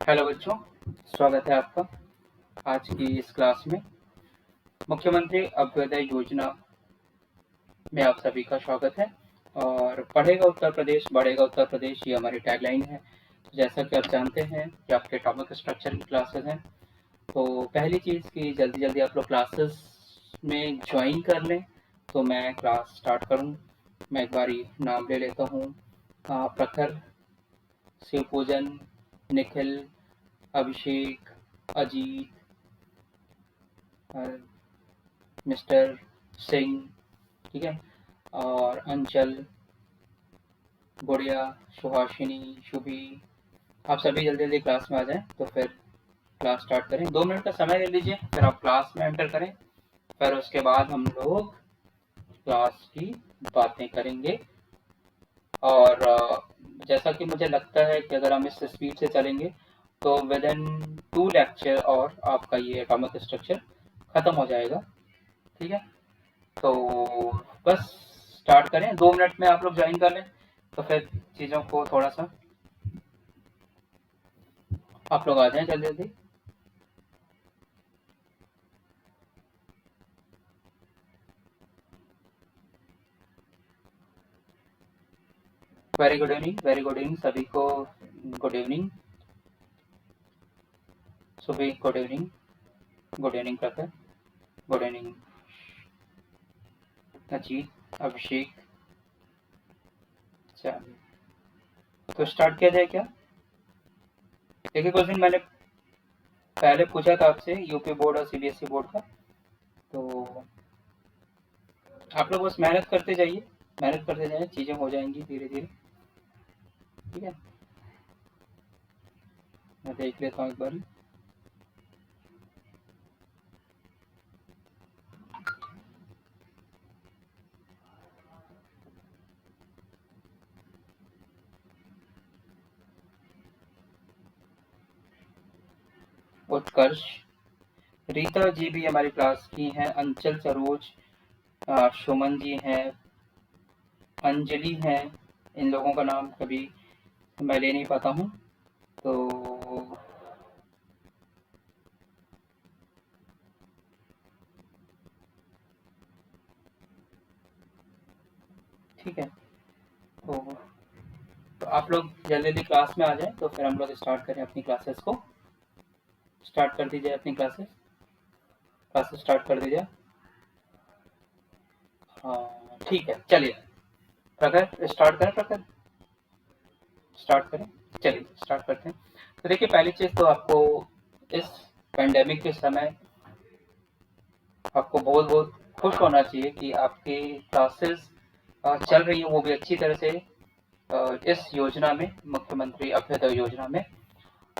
Hello बच्चों, स्वागत है आपका आज की इस क्लास में। मुख्यमंत्री अभ्युदय योजना में आप सभी का स्वागत है। और पढ़ेगा उत्तर प्रदेश बढ़ेगा उत्तर प्रदेश, ये हमारी टैगलाइन है। जैसा कि आप जानते हैं कि आपके टॉपिक स्ट्रक्चर की क्लासेस हैं, तो पहली चीज़ कि जल्दी जल्दी आप लोग क्लासेस में ज्वाइन कर लें। तो मैं क्लास स्टार्ट करूँ। मैं एक बारी नाम ले लेता हूँ। प्रखर, शिवपूजन, निखिल, अभिषेक, अजीत, मिस्टर सिंह, ठीक है, और अंचल, गुड़िया, सुहासिनी, शुभी। आप सभी जल्दी जल्दी क्लास में आ जाएं तो फिर क्लास स्टार्ट करें। 2 मिनट का समय ले लीजिए, फिर आप क्लास में एंटर करें। फिर उसके बाद हम लोग क्लास की बातें करेंगे। और जैसा कि मुझे लगता है कि अगर हम इस स्पीड से चलेंगे तो विद इन 2 लेक्चर और आपका ये एटॉमिक स्ट्रक्चर खत्म हो जाएगा। ठीक है, तो बस स्टार्ट करें। 2 मिनट में आप लोग ज्वाइन कर लें तो फिर चीज़ों को थोड़ा सा आप लोग आ जाएं जल्दी जल्दी। Very good evening, very good evening सभी को। गुड इवनिंग सुबह, गुड इवनिंग, गुड इवनिंग प्रखर, गुड इवनिंग अजीत, अभिषेक। चलिए, तो स्टार्ट किया जाए क्या? देखिए, कुछ दिन मैंने पहले पूछा था आपसे यूपी बोर्ड और सीबीएसई बोर्ड का, तो आप लोग बस मेहनत करते जाइए, मेहनत करते जाइए, चीज़ें हो जाएंगी धीरे धीरे। ठीक है, मैं देख लेता हूँ एक बार। उत्कर्ष, रीता जी भी हमारी क्लास की हैं, अंचल, सरोज, सुमन जी हैं, अंजलि हैं। इन लोगों का नाम कभी मैं ले नहीं पाता हूँ, तो ठीक है। तो आप लोग जल्दी जल्दी क्लास में आ जाएं तो फिर हम लोग स्टार्ट करें अपनी क्लासेस को। स्टार्ट कर दीजिए अपनी क्लासेस, क्लासेस स्टार्ट कर दीजिए। हाँ ठीक है, चलिए प्रखर स्टार्ट करें। प्रखर स्टार्ट करें, चलिए स्टार्ट करते हैं। तो देखिए, पहली चीज़ तो आपको इस पेंडेमिक के समय आपको बहुत बहुत खुश होना चाहिए कि आपकी क्लासेस चल रही हैं, वो भी अच्छी तरह से इस योजना में, मुख्यमंत्री अभ्युदय योजना में।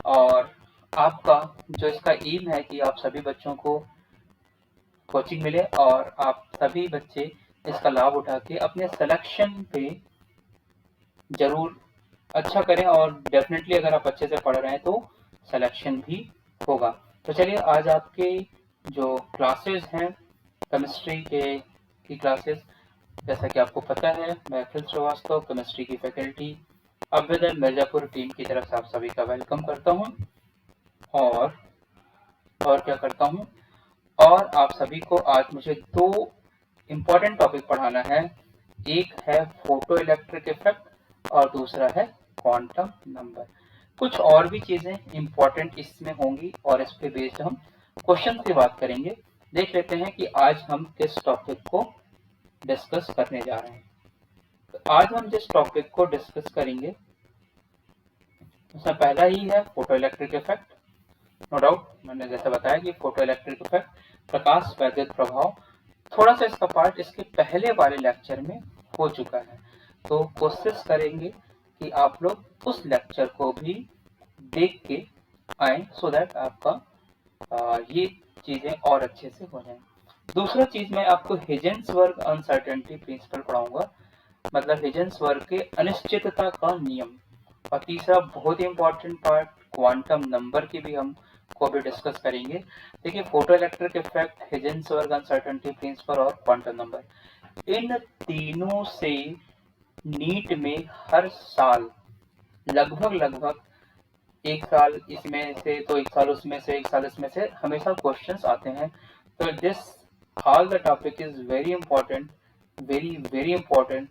और आपका जो इसका एम है कि आप सभी बच्चों को कोचिंग मिले और आप सभी बच्चे इसका लाभ उठा के अपने सिलेक्शन पे जरूर अच्छा करें। और डेफिनेटली अगर आप अच्छे से पढ़ रहे हैं तो सिलेक्शन भी होगा। तो चलिए, आज आपके जो क्लासेस हैं केमिस्ट्री के की क्लासेस, जैसा कि आपको पता है, मैं अखिल श्रीवास्तव केमिस्ट्री की फैकल्टी अभ्युदय मिर्जापुर टीम की तरफ से आप सभी का वेलकम करता हूं। और क्या करता हूं, और आप सभी को आज मुझे 2 इम्पॉर्टेंट टॉपिक पढ़ाना है। एक है फोटो इलेक्ट्रिक इफेक्ट और दूसरा है क्वांटम नंबर। कुछ और भी चीजें इम्पॉर्टेंट इसमें होंगी और इस पे बेस्ड हम क्वेश्चन की बात करेंगे। देख लेते हैं कि आज हम किस टॉपिक को डिस्कस करने जा रहे हैं। तो आज हम जिस टॉपिक को डिस्कस करेंगे उसमें पहला ही है photo electric effect. No doubt, मैंने जैसे बताया कि फोटो इलेक्ट्रिक इफेक्ट प्रकाश वैद्युत प्रभाव, थोड़ा सा इसका पार्ट इसके पहले वाले लेक्चर में हो चुका है। तो कोशिश करेंगे कि आप लोग उस लेक्चर को भी देख के आए, सो दैट आपका ये चीजें और अच्छे से हो जाए। दूसरा चीज, मैं आपको हिजेंसबर्ग अनसर्टेनिटी प्रिंसिपल पढ़ाऊंगा, मतलब हिजेंसबर्ग के अनिश्चितता का नियम। और तीसरा बहुत ही इंपॉर्टेंट पार्ट, क्वांटम नंबर की भी हम को भी डिस्कस करेंगे। देखिए, photo electric effect, Heisenberg uncertainty principle और क्वांटम नंबर, इन तीनों से नीट में हर साल लगभग लगभग एक साल इसमें से तो एक साल उसमें से, एक साल इसमें से हमेशा क्वेश्चंस आते हैं। तो this all the topic is very important, very very important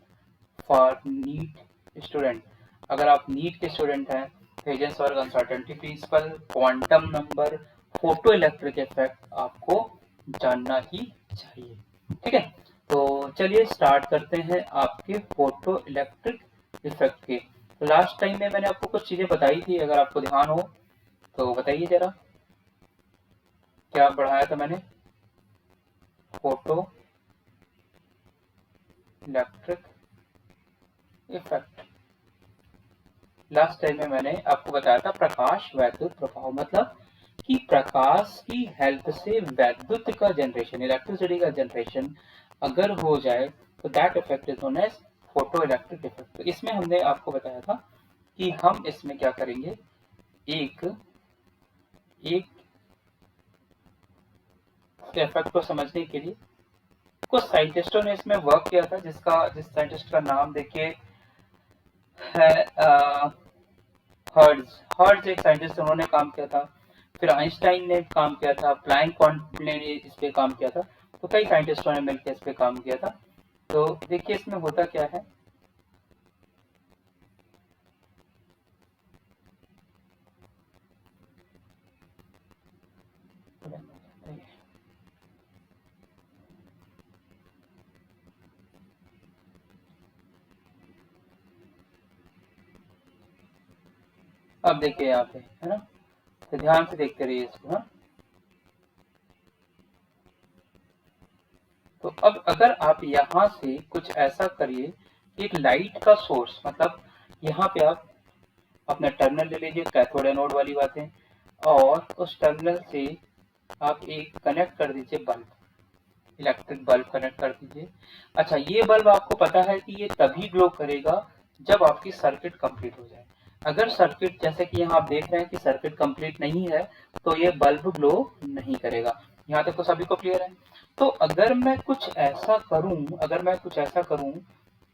for NEET student. अगर आप नीट के स्टूडेंट हैं तो Heisenberg uncertainty principle, quantum number, photo electric effect आपको जानना ही चाहिए। ठीक है, तो चलिए स्टार्ट करते हैं आपके फोटो इलेक्ट्रिक इफेक्ट के। तो लास्ट टाइम में मैंने आपको कुछ चीजें बताई थी, अगर आपको ध्यान हो तो बताइए जरा, क्या पढ़ाया था मैंने? Photo electric effect last time में मैंने आपको बताया था प्रकाश वैद्युत प्रभाव, मतलब कि प्रकाश की हेल्प से वैद्युत का जनरेशन, इलेक्ट्रिसिटी का जनरेशन अगर हो जाए तो that effect is known as photo electric effect. तो इसमें हमने आपको बताया था कि हम इसमें क्या करेंगे, एक एक इफेक्ट को समझने के लिए कुछ साइंटिस्टों ने इसमें वर्क किया था, जिस साइंटिस्ट का नाम देखिए है हर्ट्ज। हर्ट्ज एक साइंटिस्ट, उन्होंने काम किया था। फिर आइंस्टाइन ने काम किया था, प्लैंक ने इस पे काम किया था। तो कई साइंटिस्टों ने मिलकर इस पे काम किया था। तो देखिए इसमें होता क्या है, अब देखिए यहाँ पे है ना, तो ध्यान से देखते रहिए इसको। हाँ, तो अब अगर आप यहाँ से कुछ ऐसा करिए, एक लाइट का सोर्स, मतलब यहाँ पे आप अपना टर्मिनल ले लीजिए, कैथोड एनोड वाली बातें, और उस टर्मिनल से आप एक कनेक्ट कर दीजिए बल्ब, इलेक्ट्रिक बल्ब कनेक्ट कर दीजिए। अच्छा, ये बल्ब आपको पता है कि ये तभी ग्लो करेगा जब आपकी सर्किट कंप्लीट हो जाए। अगर सर्किट, जैसे कि यहाँ आप देख रहे हैं कि सर्किट कंप्लीट नहीं है, तो ये बल्ब ग्लो नहीं करेगा। यहाँ तक तो सभी को क्लियर है। तो अगर मैं कुछ ऐसा करूं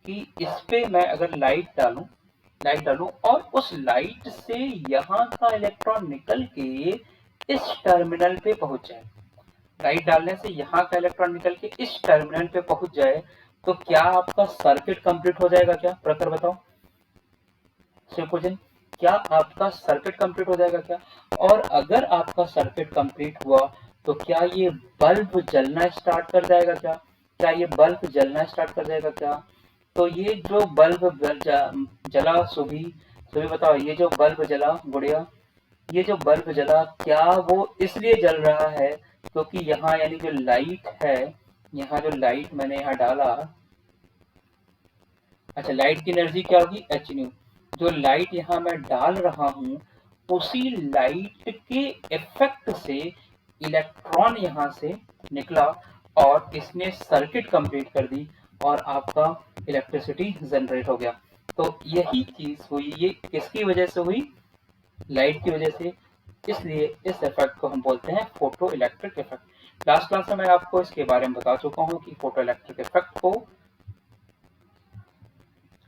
कि इस पे मैं अगर लाइट डालूं और उस लाइट से यहाँ का इलेक्ट्रॉन निकल के इस टर्मिनल पे पहुंच जाए, लाइट डालने से यहाँ का इलेक्ट्रॉन निकल के इस टर्मिनल पे पहुंच जाए, तो क्या आपका सर्किट कंप्लीट हो जाएगा क्या? प्रखर बताओ, शिवपूजन, क्या आपका सर्किट कंप्लीट हो जाएगा क्या? और अगर आपका सर्किट कंप्लीट हुआ तो क्या ये बल्ब जलना स्टार्ट कर जाएगा क्या? क्या ये बल्ब जलना स्टार्ट कर जाएगा क्या? तो ये जो बल्ब जला, सुभी सुभी बताओ, ये जो बल्ब जला गुड़िया, ये जो बल्ब जला, क्या वो इसलिए जल रहा है क्योंकि यहाँ यानी जो लाइट है, यहाँ जो लाइट मैंने यहाँ डाला, अच्छा लाइट की एनर्जी क्या होगी, एच न्यू। जो लाइट यहाँ मैं डाल रहा हूँ, उसी लाइट के इफेक्ट से इलेक्ट्रॉन यहाँ से निकला और इसने सर्किट कंप्लीट कर दी और आपका इलेक्ट्रिसिटी जनरेट हो गया। तो यही चीज हुई, ये किसकी वजह से हुई? लाइट की वजह से। इसलिए इस इफेक्ट को हम बोलते हैं photo electric effect. Last class में मैं आपको इसके बारे में बता चुका हूँ कि फोटो इलेक्ट्रिक इफेक्ट को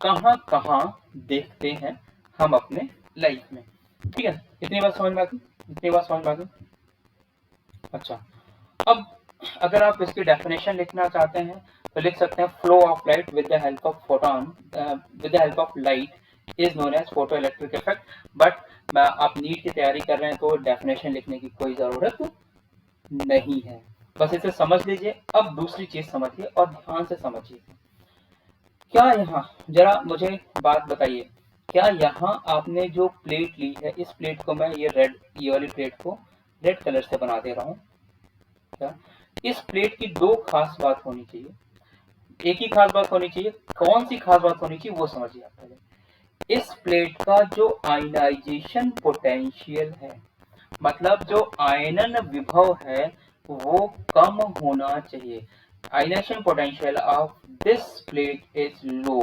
कहाँ कहाँ देखते हैं हम अपने लाइफ में। ठीक है, इतनी बात समझ में आ गई? इतनी बात समझ में आ गई? अच्छा, अब अगर आप इसकी डेफिनेशन लिखना चाहते हैं तो लिख सकते हैं, flow of light with the help of photon, with the help of light is known as photo electric effect. But आप नीट की तैयारी कर रहे हैं तो डेफिनेशन लिखने की कोई जरूरत नहीं है, बस इसे समझ लीजिए। अब दूसरी चीज समझिए और ध्यान से समझिए। क्या यहाँ, जरा मुझे बात बताइए, क्या यहाँ आपने जो प्लेट ली है, इस प्लेट को मैं ये वाली प्लेट को रेड कलर से बना दे रहा हूँ, क्या इस प्लेट की दो खास बात होनी चाहिए, एक ही खास बात होनी चाहिए, कौन सी खास बात होनी चाहिए वो समझिए आप पहले। इस प्लेट का जो आयनाइजेशन पोटेंशियल है, मतलब जो आयनन विभव है, वो कम होना चाहिए। Ionization potential of this plate is low.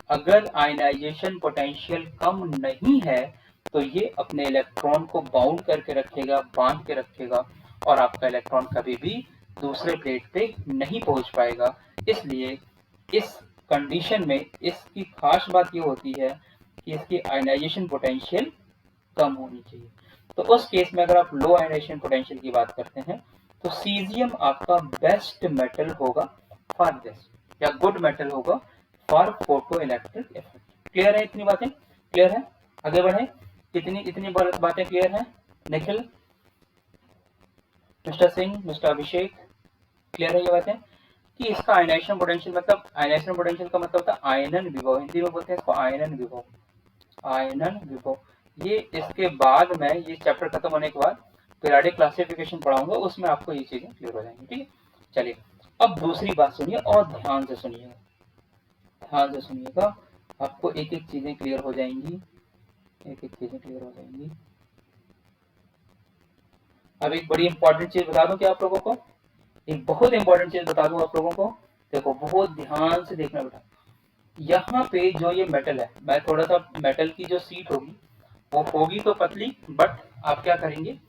अगर आयनाइजेशन पोटेंशियल कम नहीं है तो ये अपने इलेक्ट्रॉन को बाउंड करके रखेगा, बांध के रखेगा, और आपका इलेक्ट्रॉन कभी भी दूसरे प्लेट पे नहीं पहुंच पाएगा। इसलिए इस कंडीशन में इसकी खास बात ये होती है कि इसकी आयनाइजेशन पोटेंशियल कम होनी चाहिए। तो उस केस में अगर आप लो आयनाइजेशन पोटेंशियल की बात करते हैं तो सीजियम आपका बेस्ट मेटल होगा फॉर दिस, या गुड मेटल होगा for photo electric effect. Clear है? इतनी बातें क्लियर है? आगे बढ़े। इतनी इतनी बातें क्लियर है? निखिल, मिस्टर सिंह, मिस्टर अभिषेक, क्लियर है ये बातें कि इसका आयनाइजेशन पोटेंशियल मतलब, आयनाइजेशन पोटेंशियल का मतलब होता है आयनन विभव, हिंदी में बोलते हैं इसको आयनन विभव, आयनन विभव। ये इसके बाद में ये चैप्टर खत्म होने के बाद पीरियोडिक क्लासिफिकेशन पढ़ाऊंगा, उसमें आपको ये चीजें क्लियर हो जाएंगी। ठीक है, चलिए अब दूसरी बात सुनिए और ध्यान से सुनिएगा, ध्यान से सुनिएगा, आपको एक एक चीजें क्लियर हो जाएंगी, एक एक चीजें क्लियर हो जाएंगी। अब एक बड़ी इंपॉर्टेंट चीज बता दूं क्या आप लोगों को, एक बहुत इंपॉर्टेंट चीज बता दूं आप लोगों को, देखो बहुत ध्यान से देखना बेटा। यहाँ पे जो ये मेटल है, मैं थोड़ा सा मेटल की जो सीट होगी वो होगी तो पतली, बट आप क्या करेंगे,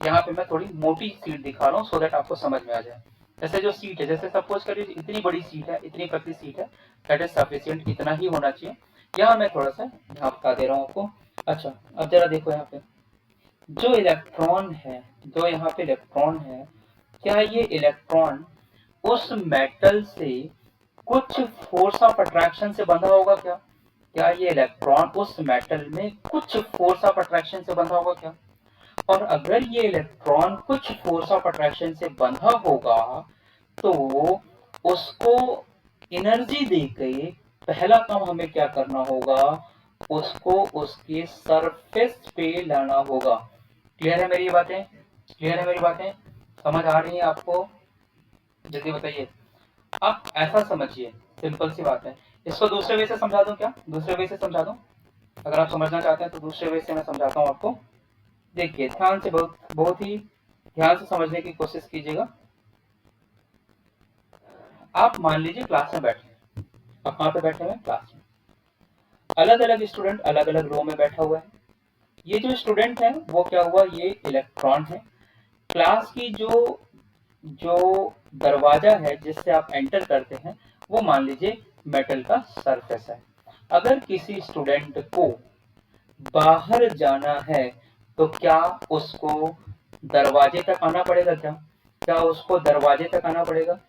यहाँ पे मैं थोड़ी मोटी सीट दिखा रहा हूँ सो दैट आपको समझ में आ जाए। जैसे जो सीट है, जैसे सपोज करिए इतनी बड़ी सीट है, इतनी पतली सीट है, दैट इज सफिशिएंट, इतना ही होना चाहिए। यहाँ मैं थोड़ा सा यहाँ बता दे रहा हूँ आपको। अच्छा अब जरा देखो यहाँ पे जो इलेक्ट्रॉन है, जो यहाँ पे इलेक्ट्रॉन है, क्या ये इलेक्ट्रॉन उस मेटल से कुछ फोर्स ऑफ अट्रैक्शन से बंधा होगा क्या? क्या ये इलेक्ट्रॉन उस मेटल में कुछ फोर्स ऑफ अट्रैक्शन से बंधा होगा क्या? और अगर ये इलेक्ट्रॉन कुछ फोर्स ऑफ अट्रैक्शन से बंधा होगा तो उसको एनर्जी देके पहला काम हमें क्या करना होगा, उसको उसके सरफेस पे लाना होगा। क्लियर है मेरी बातें? क्लियर है मेरी बातें? समझ आ रही है आपको? जल्दी बताइए। आप ऐसा समझिए, सिंपल सी बात है। इसको दूसरे वे से समझा दूं क्या? दूसरे वे से समझा दूं? अगर आप समझना चाहते हैं तो दूसरे वे से मैं समझाता हूँ आपको। देखिए ध्यान से, बहुत बहुत ही ध्यान से समझने की कोशिश कीजिएगा। आप मान लीजिए क्लास में बैठे हैं, आप कहाँ पे बैठे हुए? क्लास में। अलग अलग स्टूडेंट अलग अलग रो में बैठा हुआ है। ये जो स्टूडेंट है वो क्या हुआ, ये इलेक्ट्रॉन है। क्लास की जो जो दरवाजा है जिससे आप एंटर करते हैं वो मान लीजिए मेटल का सरफेस है। अगर किसी स्टूडेंट को बाहर जाना है तो क्या उसको दरवाजे तक आना पड़ेगा? क्या क्या उसको दरवाजे तक आना पड़ेगा?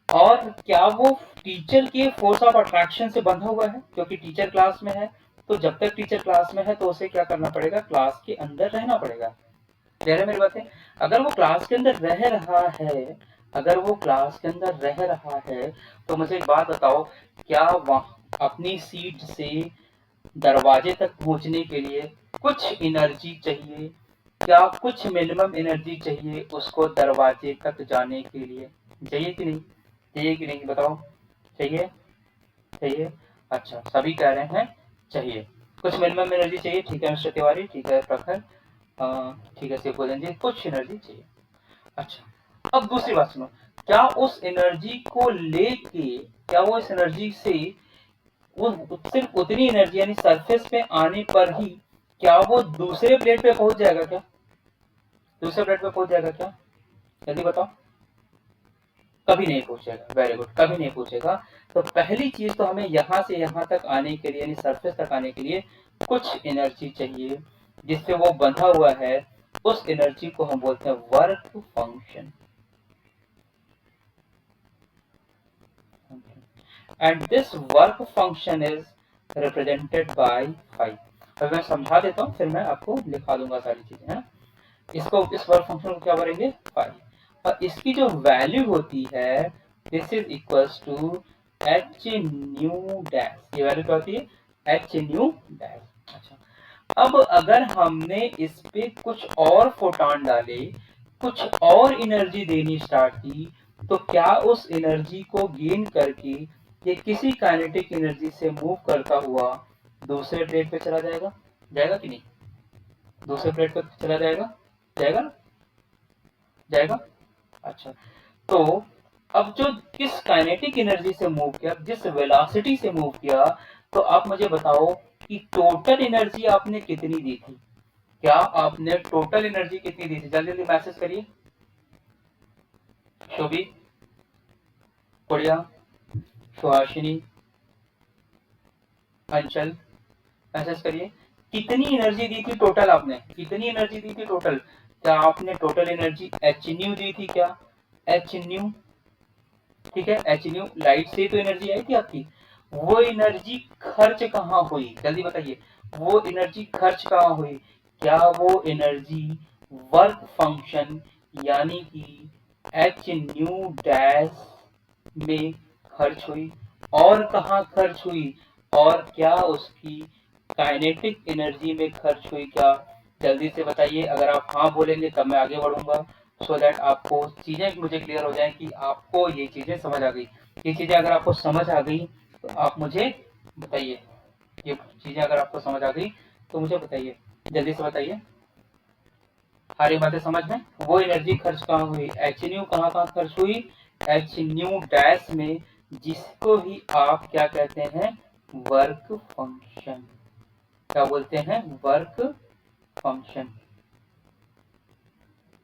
और क्या वो टीचर के फोर्स ऑफ अट्रैक्शन से बंधा हुआ है? क्योंकि टीचर क्लास में है, तो जब तक टीचर क्लास में है तो उसे क्या करना पड़ेगा, क्लास के अंदर रहना पड़ेगा। कह रहे मेरी बातें? अगर वो क्लास के अंदर रह रहा है, अगर वो क्लास के अंदर रह रहा है तो मुझे एक बात बताओ, क्या वहां अपनी सीट से दरवाजे तक पहुंचने के लिए कुछ एनर्जी चाहिए? क्या कुछ मिनिमम एनर्जी चाहिए उसको दरवाजे तक जाने के लिए? चाहिए कि नहीं? चाहिए कि नहीं बताओ? चाहिए? चाहिए? अच्छा सभी कह रहे हैं चाहिए, कुछ मिनिमम एनर्जी चाहिए। ठीक है मिस्टर तिवारी, ठीक है प्रखर, ठीक है शिवपूजन जी, कुछ एनर्जी चाहिए। अच्छा अब दूसरी बात सुनो, क्या उस एनर्जी को लेके, क्या वो इस एनर्जी से वो सिर्फ उतनी एनर्जी यानी सरफेस पे आने पर ही क्या वो दूसरे प्लेट पे पहुंच जाएगा क्या? दूसरे प्लेट पे पहुंच जाएगा क्या? जल्दी बताओ। कभी नहीं पूछेगा, वेरी गुड, कभी नहीं पूछेगा। तो पहली चीज तो हमें यहाँ से यहाँ तक आने के लिए यानी सरफेस तक आने के लिए कुछ एनर्जी चाहिए जिससे वो बंधा हुआ है। उस एनर्जी को हम बोलते हैं work function, and this work function is represented by five. अब मैं समझा देता हूँ फिर मैं आपको लिखा दूंगा सारी चीजें, है। इसको इस वर्क फंक्शन को क्या बोलेंगे, फाइव। और इसकी जो वैल्यू होती है this is equals to h nu dash. ये वैल्यू क्या होती है, एच न्यू डैश। अच्छा अब अगर हमने इस पे कुछ और फोटॉन डाले, कुछ और एनर्जी देनी स्टार्ट की, तो क्या उस एनर्जी को गेन करके ये किसी काइनेटिक एनर्जी से मूव करता हुआ दूसरे प्लेट पे चला जाएगा? जाएगा कि नहीं? दूसरे प्लेट पे चला जाएगा? जाएगा ना? जाएगा। अच्छा तो अब जो किस काइनेटिक एनर्जी से मूव किया, जिस वेलोसिटी से मूव किया, तो आप मुझे बताओ कि टोटल एनर्जी आपने कितनी दी थी? क्या आपने टोटल एनर्जी कितनी दी थी? जल्दी जल्दी मैसेज करिए। शोभी, पुड़िया, सुहासिनी, अंचल, मैसेज करिए कितनी एनर्जी दी थी टोटल, आपने कितनी एनर्जी दी थी टोटल, क्या आपने टोटल एनर्जी एच न्यू दी थी क्या, एच न्यू, ठीक है, एच न्यू लाइट से तो एनर्जी आई थी आपकी, वो एनर्जी खर्च कहाँ हुई, जल्दी बताइए, वो एनर्जी खर्च कहाँ हुई, क्या वो एनर्जी वर्क फंक्शन यानी कि एच न्यू डैश में खर्च हुई, और कहाँ खर्च हुई, और क्या उसकी काइनेटिक एनर्जी में खर्च हुई क्या, जल्दी से बताइए। अगर आप हाँ बोलेंगे तब मैं आगे बढ़ूंगा, सो दैट आपको चीजें मुझे क्लियर हो जाए कि आपको ये चीजें समझ आ गई। ये चीजें अगर आपको समझ आ गई तो आप मुझे बताइए, ये चीजें अगर आपको समझ आ गई तो मुझे बताइए, जल्दी से बताइए। सारी बातें समझ में, वो एनर्जी खर्च कहाँ हुई, एच न्यू कहाँ खर्च हुई, एच न्यू डैश में, जिसको ही आप क्या कहते हैं, वर्क फंक्शन, क्या बोलते हैं, वर्क फंक्शन,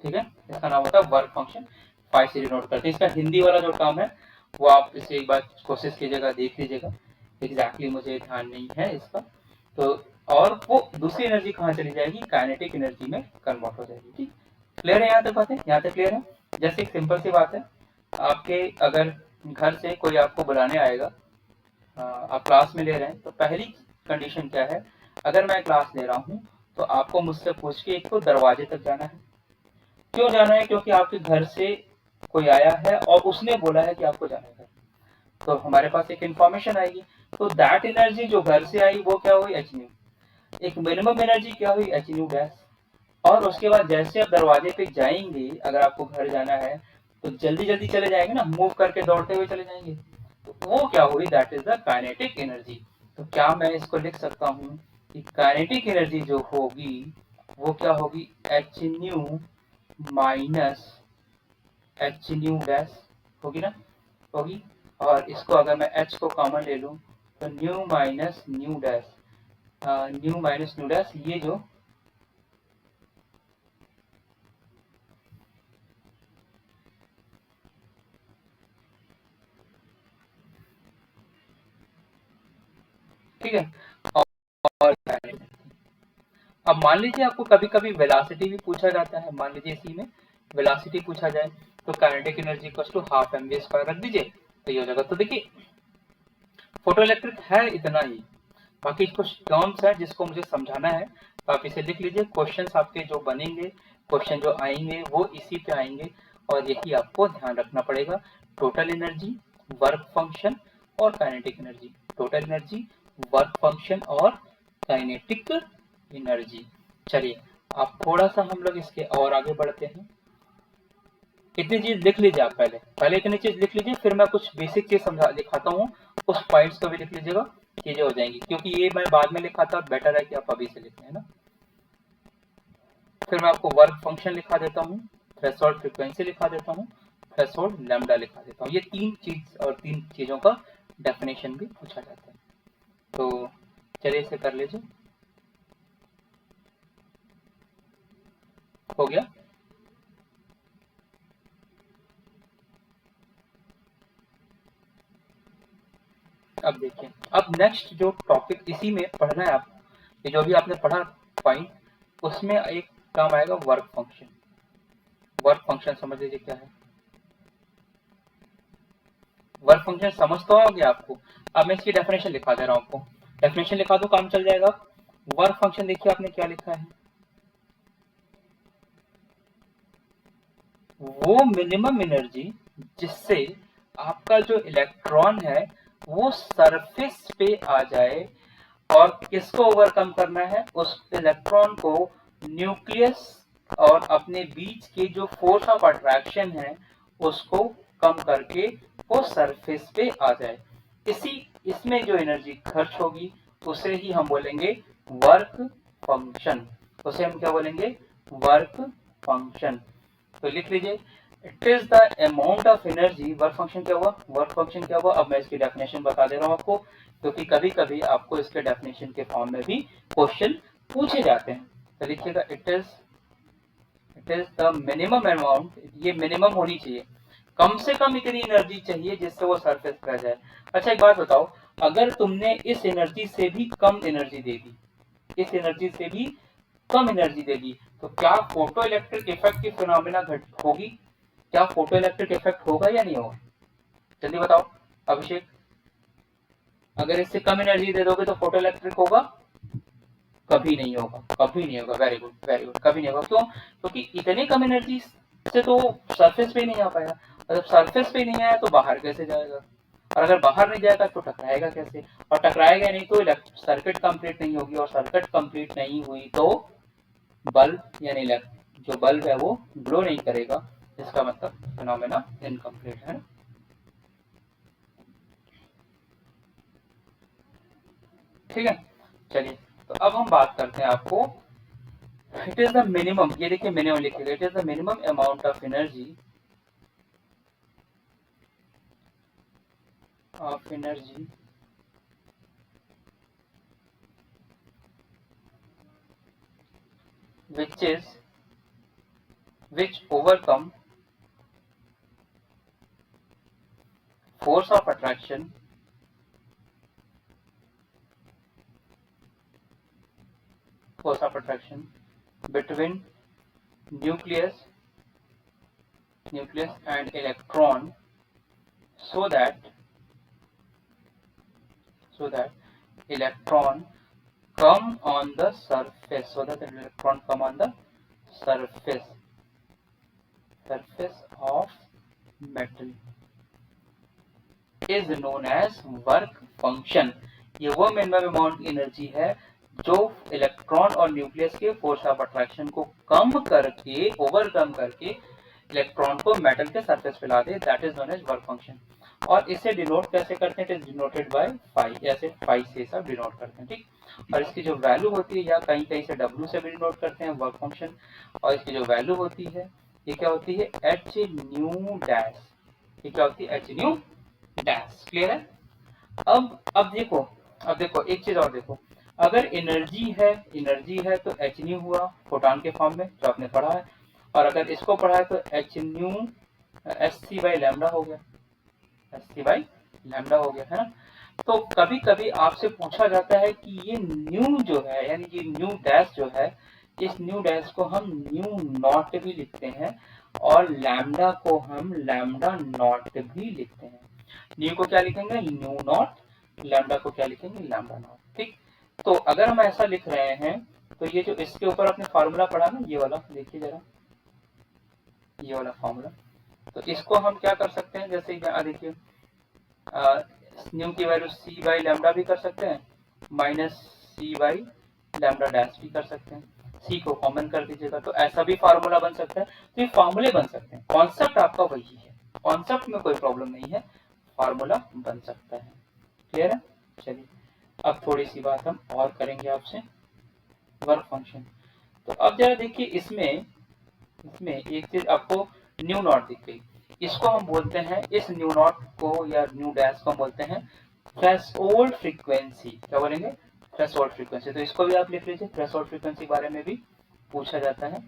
ठीक है, इसका नाम होता है वर्क फंक्शन। 5 सीरीज नोट करते हैं। इसका हिंदी वाला जो टर्म है वो आप इसे एक बार कोशिश कीजिएगा, देख लीजिएगा, एग्जैक्टली मुझे ध्यान नहीं है इसका। तो और वो दूसरी एनर्जी कहाँ चली जाएगी, काइनेटिक एनर्जी में कन्वर्ट हो जाएगी, ठीक, क्लियर है यहाँ तक बातें, यहाँ तक क्लियर है। जैसे एक सिंपल सी बात है, आपके अगर घर से कोई आपको बुलाने आएगा, आप क्लास में ले रहे हैं, तो पहली कंडीशन क्या है, अगर मैं क्लास ले रहा हूँ तो आपको मुझसे पूछ के एक तो दरवाजे तक जाना है, क्यों जाना है, क्योंकि आपके घर से कोई आया है और उसने बोला है कि आपको जाना है, तो हमारे पास एक इंफॉर्मेशन आएगी, तो दैट एनर्जी जो घर से आई वो क्या हुई, एच न्यू, एक मिनिमम एनर्जी क्या हुई, एच न्यू डैश, और उसके बाद जैसे आप दरवाजे पे जाएंगे, अगर आपको घर जाना है तो जल्दी जल्दी चले जाएंगे ना, मूव करके दौड़ते हुए चले जाएंगे, तो वो क्या हुई, that is the kinetic energy. तो क्या मैं इसको लिख सकता हूँ कि काइनेटिक एनर्जी जो होगी वो क्या होगी, H new minus H nu dash, होगी ना, होगी, और इसको अगर मैं एच को कॉमन ले लूँ तो new minus new dash, new minus new dash, ये जो ठीक है, और अब मान लीजिए आपको कभी कभी वेलोसिटी भी पूछा जाता है, मान लीजिए इसी में वेलोसिटी पूछा जाए, तो kinetic energy equals to half m v square रख दीजिए, तो ये हो जाएगा। तो देखिए फोटो इलेक्ट्रिक है इतना ही, बाकी कुछ टर्म्स है जिसको मुझे समझाना है, तो आप इसे लिख लीजिए, क्वेश्चंस आपके जो बनेंगे, क्वेश्चन जो आएंगे वो इसी पे आएंगे, और यही आपको ध्यान रखना पड़ेगा, टोटल एनर्जी, वर्क फंक्शन और kinetic energy, total energy, work function और काइनेटिक एनर्जी। चलिए आप थोड़ा सा हम लोग इसके और आगे बढ़ते हैं, इतनी चीज लिख लीजिए आप, पहले पहले इतनी चीज लिख लीजिए, फिर मैं कुछ बेसिक चीज समझा दिखाता हूँ, उस पॉइंट्स को भी लिख लीजिएगा, चीजें हो जाएंगी, क्योंकि ये मैं बाद में लिखा था, बेटर है कि आप अभी से लिखें, है ना। फिर मैं आपको वर्क फंक्शन लिखा देता हूँ, थ्रेशोल्ड फ्रीक्वेंसी लिखा देता हूँ, थ्रेशोल्ड लैम्डा लिखा देता हूँ, ये तीन चीज और तीन चीजों का डेफिनेशन भी पूछा जाता है। तो चलिए इसे कर लीजिए, हो गया। अब देखिए, अब नेक्स्ट जो टॉपिक इसी में पढ़ना है आपको, ये जो भी आपने पढ़ा पॉइंट, उसमें एक काम आएगा वर्क फंक्शन। वर्क फंक्शन समझ लीजिए क्या है, वर्क फंक्शन समझ तो आ गया आपको। अब मैं इसकी डेफिनेशन लिखा दे रहा हूँ आपको, डेफिनेशन लिखा दो, काम चल जाएगा। वर्क फंक्शन देखिए आपने क्या लिखा है, वो मिनिमम एनर्जी जिससे आपका जो इलेक्ट्रॉन है वो सरफेस पे आ जाए, और किसको ओवरकम करना है, उस इलेक्ट्रॉन को न्यूक्लियस और अपने बीच के जो फोर्स ऑफ अट्रैक्शन है उसको कम करके वो सरफेस पे आ जाए, इसी इसमें जो एनर्जी खर्च होगी उसे ही हम बोलेंगे वर्क फंक्शन, उसे हम क्या बोलेंगे, वर्क फंक्शन। तो लिख लीजिए, it is the amount of energy, work function क्या हुआ, वर्क फंक्शन क्या हुआ, अब मैं इसकी डेफिनेशन बता दे रहा हूँ आपको, क्योंकि कभी कभी आपको इसके डेफिनेशन के फॉर्म में भी क्वेश्चन पूछे जाते हैं। तो लिखिएगा, it is the minimum amount, ये मिनिमम होनी चाहिए, कम से कम इतनी एनर्जी चाहिए जिससे वो सरफेस पर जाए। अच्छा एक बात बताओ, अगर तुमने इस एनर्जी से भी कम एनर्जी दे दी, इस एनर्जी से भी कम एनर्जी देगी। तो क्या फोटो इलेक्ट्रिक इफेक्ट की फिनोमिना होगी? क्या फोटो इलेक्ट्रिक इफेक्ट होगा या नहीं होगा? जल्दी बताओ अभिषेक। अगर इससे कम एनर्जी दे दोगे तो फोटो इलेक्ट्रिक होगा? कभी नहीं होगा, कभी नहीं होगा। वेरी गुड, वेरी गुड, कभी नहीं होगा। क्यों? क्योंकि इतने कम एनर्जी से तो सरफेस पे नहीं आ पाया। अगर सरफेस पे नहीं आया तो बाहर कैसे जाएगा? और अगर बाहर नहीं जाएगा तो टकराएगा कैसे? और टकराएगा नहीं तो सर्किट कंप्लीट नहीं होगी, और सर्किट कंप्लीट नहीं हुई तो बल्ब यानी जो बल्ब है वो ग्लो नहीं करेगा। इसका मतलब फिनोमेना इनकम्प्लीट है। ठीक है, चलिए तो अब हम बात करते हैं आपको। इट इज द मिनिमम, ये देखिए मिनिमम लिखिएगा, it is the minimum amount of energy which overcome force of attraction between nucleus and electron, so that electron come on the surface, of metal, is known as work function। ये वो minimum amount energy है जो electron और nucleus के force of attraction को कम करके, overcome करके electron को मेटल के सरफेस पे ला दे, that is known as work function. और इसे डिनोट कैसे करते हैं? It is denoted by phi, ऐसे फाई से सब डिनोट करते हैं। ठीक, और इसकी जो वैल्यू होती है, या कहीं कहीं से डब्ल्यू से भी डिनोट करते हैं वर्क फंक्शन, और इसकी जो वैल्यू होती है ये क्या होती है? H nu dash. ये क्या होती है? H nu dash. क्लियर है? अब देखो एक चीज और देखो, अगर एनर्जी है तो एच न्यू हुआ फोटॉन के फॉर्म में, जो आपने पढ़ा है। और अगर इसको पढ़ा है तो h nu s c by lambda हो गया, है ना। तो कभी कभी आपसे पूछा जाता है कि ये न्यू जो है, यानी ये न्यू डैश जो है, इस न्यू डैश को हम न्यू नॉट भी लिखते हैं, और लैम्डा को हम लैम्डा नॉट भी लिखते हैं। न्यू को क्या लिखेंगे? New not. लैम्डा को क्या लिखेंगे? Lambda naught. ठीक, तो अगर हम ऐसा लिख रहे हैं तो ये जो इसके ऊपर आपने फार्मूला पढ़ा ना, ये वाला देखिए जरा, ये वाला फार्मूला, तो इसको हम क्या कर सकते हैं? जैसे यहाँ देखिए, न्यू की वैल्यू सी बाई लैम्डा भी कर सकते हैं, minus c by lambda dash भी कर सकते हैं। सी को कॉमन कर दीजिएगा तो ऐसा भी फार्मूला बन सकता है। तो ये फार्मूले बन सकते हैं, कॉन्सेप्ट आपका वही है, कॉन्सेप्ट में कोई प्रॉब्लम नहीं है, फार्मूला बन सकता है। क्लियर है? चलिए अब थोड़ी सी बात हम और करेंगे आपसे, वर्क फंक्शन। तो अब जरा देखिए, इसमें एक चीज आपको न्यू नॉट दिख गई, इसको हम बोलते हैं, इस न्यू नॉट को या न्यू डैश को हम बोलते हैं थ्रेशोल्ड फ्रीक्वेंसी। क्या बोलेंगे? Threshold frequency. तो इसको भी आप लिख लीजिए, थ्रेशोल्ड फ्रीक्वेंसी बारे में भी पूछा जाता है।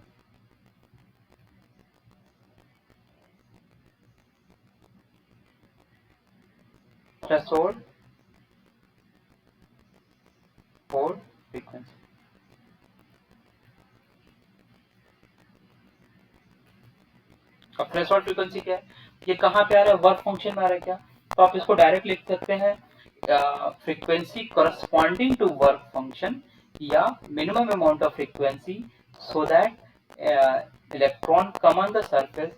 Threshold frequency. अब थ्रेशोल्ड फ्रीक्वेंसी क्या है? ये कहाँ पे आ रहा है? वर्क फंक्शन में आ रहा है क्या? तो आप इसको डायरेक्ट लिख सकते हैं, frequency corresponding to work function, या minimum amount of frequency so that electron come on the surface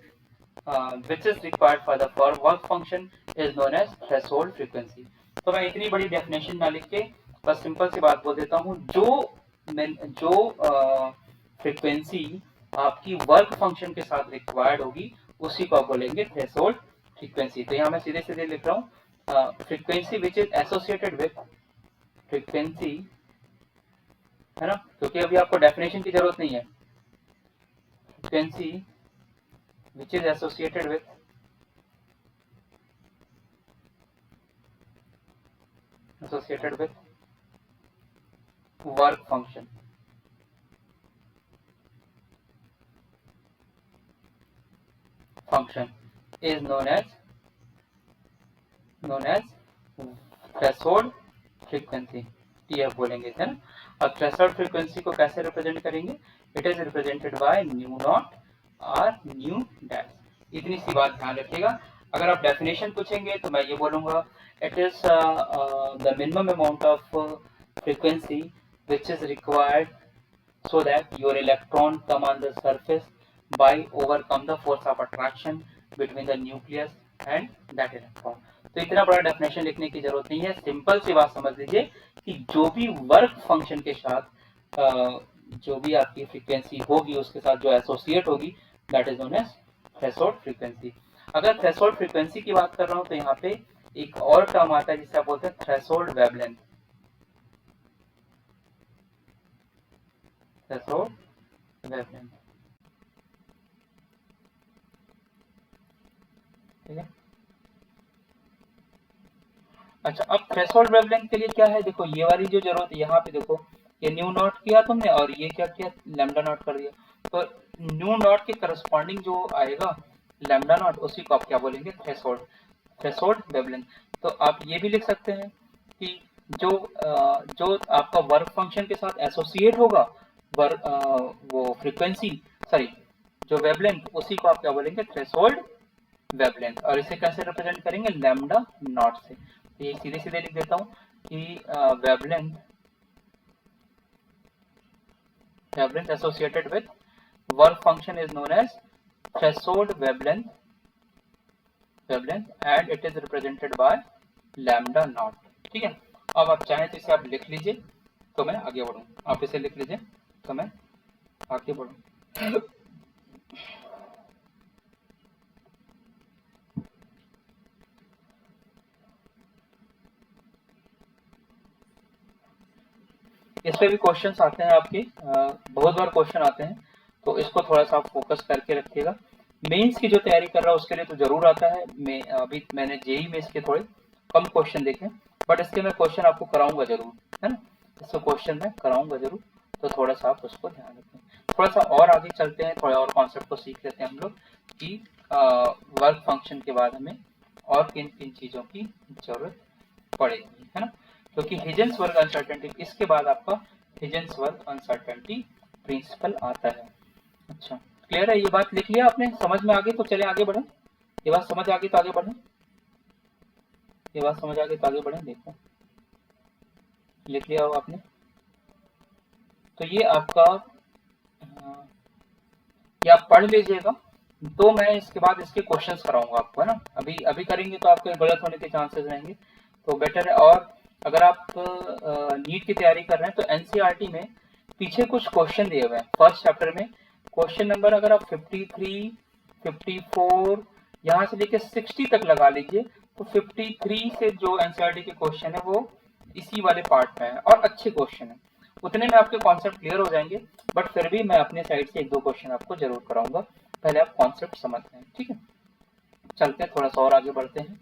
which is required for the work function is known as threshold frequency। तो मैं इतनी बड़ी डेफिनेशन ना लिख के बस सिंपल सी बात बोल देता हूँ, जो फ्रीक्वेंसी आपकी वर्क फंक्शन के साथ रिक्वायर्ड होगी उसी को आप बोलेंगे थ्रेशोल्ड फ्रीक्वेंसी। तो यहाँ मैं सीधे सीधे लिख रहा हूँ, frequency which is associated with frequency, है ना, क्योंकि अभी आपको डेफिनेशन की जरूरत नहीं है। Frequency which is associated with work function is known as threshold frequency। TF बोलेंगे, है ना। और थ्रेशोल्ड फ्रीक्वेंसी को कैसे रिप्रेजेंट करेंगे? It is represented bye new not और न्यू डैश। इतनी सी बात ध्यान रखिएगा। अगर आप डेफिनेशन पूछेंगे तो मैं ये बोलूंगा, it is the minimum amount of frequency which is required so that your electron come on the surface by overcome the force of attraction between the nucleus and that electron। तो इतना बड़ा definition लिखने की जरूरत नहीं है, simple सी बात समझ लीजिए कि जो भी वर्क फंक्शन के साथ जो भी आपकी फ्रीक्वेंसी होगी उसके साथ जो एसोसिएट होगी that is known as threshold frequency. अगर थ्रेशोल्ड फ्रीक्वेंसी की बात कर रहा हूं तो यहाँ पे एक और टर्म आता है जिसे आप बोलते हैं थ्रेशोल्ड वेवलेंथ। थ्रेशोल्ड वेवलेंथ, ठीक है। अच्छा, अब थ्रेशोल्ड वेवलेंथ के लिए क्या है, देखो ये वाली जो जरूरत है यहाँ पे देखो, ये न्यू नॉट किया तुमने और ये क्या किया, लैम्डा नॉट कर दिया। तो न्यू नॉट के करस्पॉन्डिंग जो आएगा लैम्डा नॉट, उसी को आप क्या बोलेंगे, थ्रेशोल्ड, थ्रेशोल्ड वेवलेंथ। तो आप ये भी लिख सकते हैं कि जो आपका वर्क फंक्शन के साथ एसोसिएट होगा वो फ्रीक्वेंसी, सॉरी जो वेवलेंथ, उसी को आप क्या बोलेंगे, थ्रेशोल्ड वेवलेंथ। और इसे कैसे रिप्रेजेंट करेंगे, लैम्डा नॉट से। तो ये सीधे सीधे लिख देता हूं कि wavelength associated with work function is known as threshold wavelength and it is represented by lambda naught, ठीक है। अब आप चाहें तो इसे आप लिख लीजिए तो मैं आगे बढ़ूं, आप इसे लिख लीजिए तो मैं आगे बढ़ूं। इस पे भी क्वेश्चंस आते हैं आपके, बहुत बार क्वेश्चन आते हैं, तो इसको थोड़ा सा आप फोकस करके रखिएगा। मेंस की जो तैयारी कर रहा है उसके लिए तो जरूर आता है। अभी मैंने जेई में इसके थोड़े कम क्वेश्चन देखे, बट इसके मैं क्वेश्चन आपको कराऊंगा जरूर, है ना। इसको क्वेश्चन मैं कराऊंगा जरूर, तो थोड़ा सा आप उसको ध्यान रखें। थोड़ा सा और आगे चलते हैं, थोड़ा और कॉन्सेप्ट को सीख लेते हैं हम लोग कि वर्क फंक्शन के बाद हमें और किन किन चीजों की जरूरत पड़ेगी, है ना। क्योंकि हिजेंसबर्ग अनसर्टेनिटी, इसके बाद आपका हिजेंसबर्ग अनसर्टेनिटी प्रिंसिपल आता है। अच्छा, क्लियर है, ये बात लिख लिया आपने, समझ में आ गई तो चले आगे बढ़े। ये बात समझ आ गई तो आगे बढ़े, ये बात समझ आ गई तो आगे बढ़े। देखो लिख लिया हो आपने, तो ये आपका ये आप पढ़ लीजिएगा, तो मैं इसके बाद इसके क्वेश्चंस कराऊंगा आपको, है ना। अभी अभी करेंगे तो आपके गलत होने के चांसेस रहेंगे, तो बेटर है। और अगर आप नीट की तैयारी कर रहे हैं तो एनसीईआरटी में पीछे कुछ क्वेश्चन दिए हुए हैं फर्स्ट चैप्टर में। क्वेश्चन नंबर अगर आप 53, 54 यहाँ से लेकर 60 तक लगा लीजिए, तो 53 से जो एनसीईआरटी के क्वेश्चन है वो इसी वाले पार्ट में है और अच्छे क्वेश्चन है, उतने में आपके कॉन्सेप्ट क्लियर हो जाएंगे। बट फिर भी मैं अपने साइड से एक दो क्वेश्चन आपको जरूर कराऊंगा, पहले आप कॉन्सेप्ट समझ लें, ठीक है। चलते हैं, थोड़ा सा और आगे बढ़ते हैं।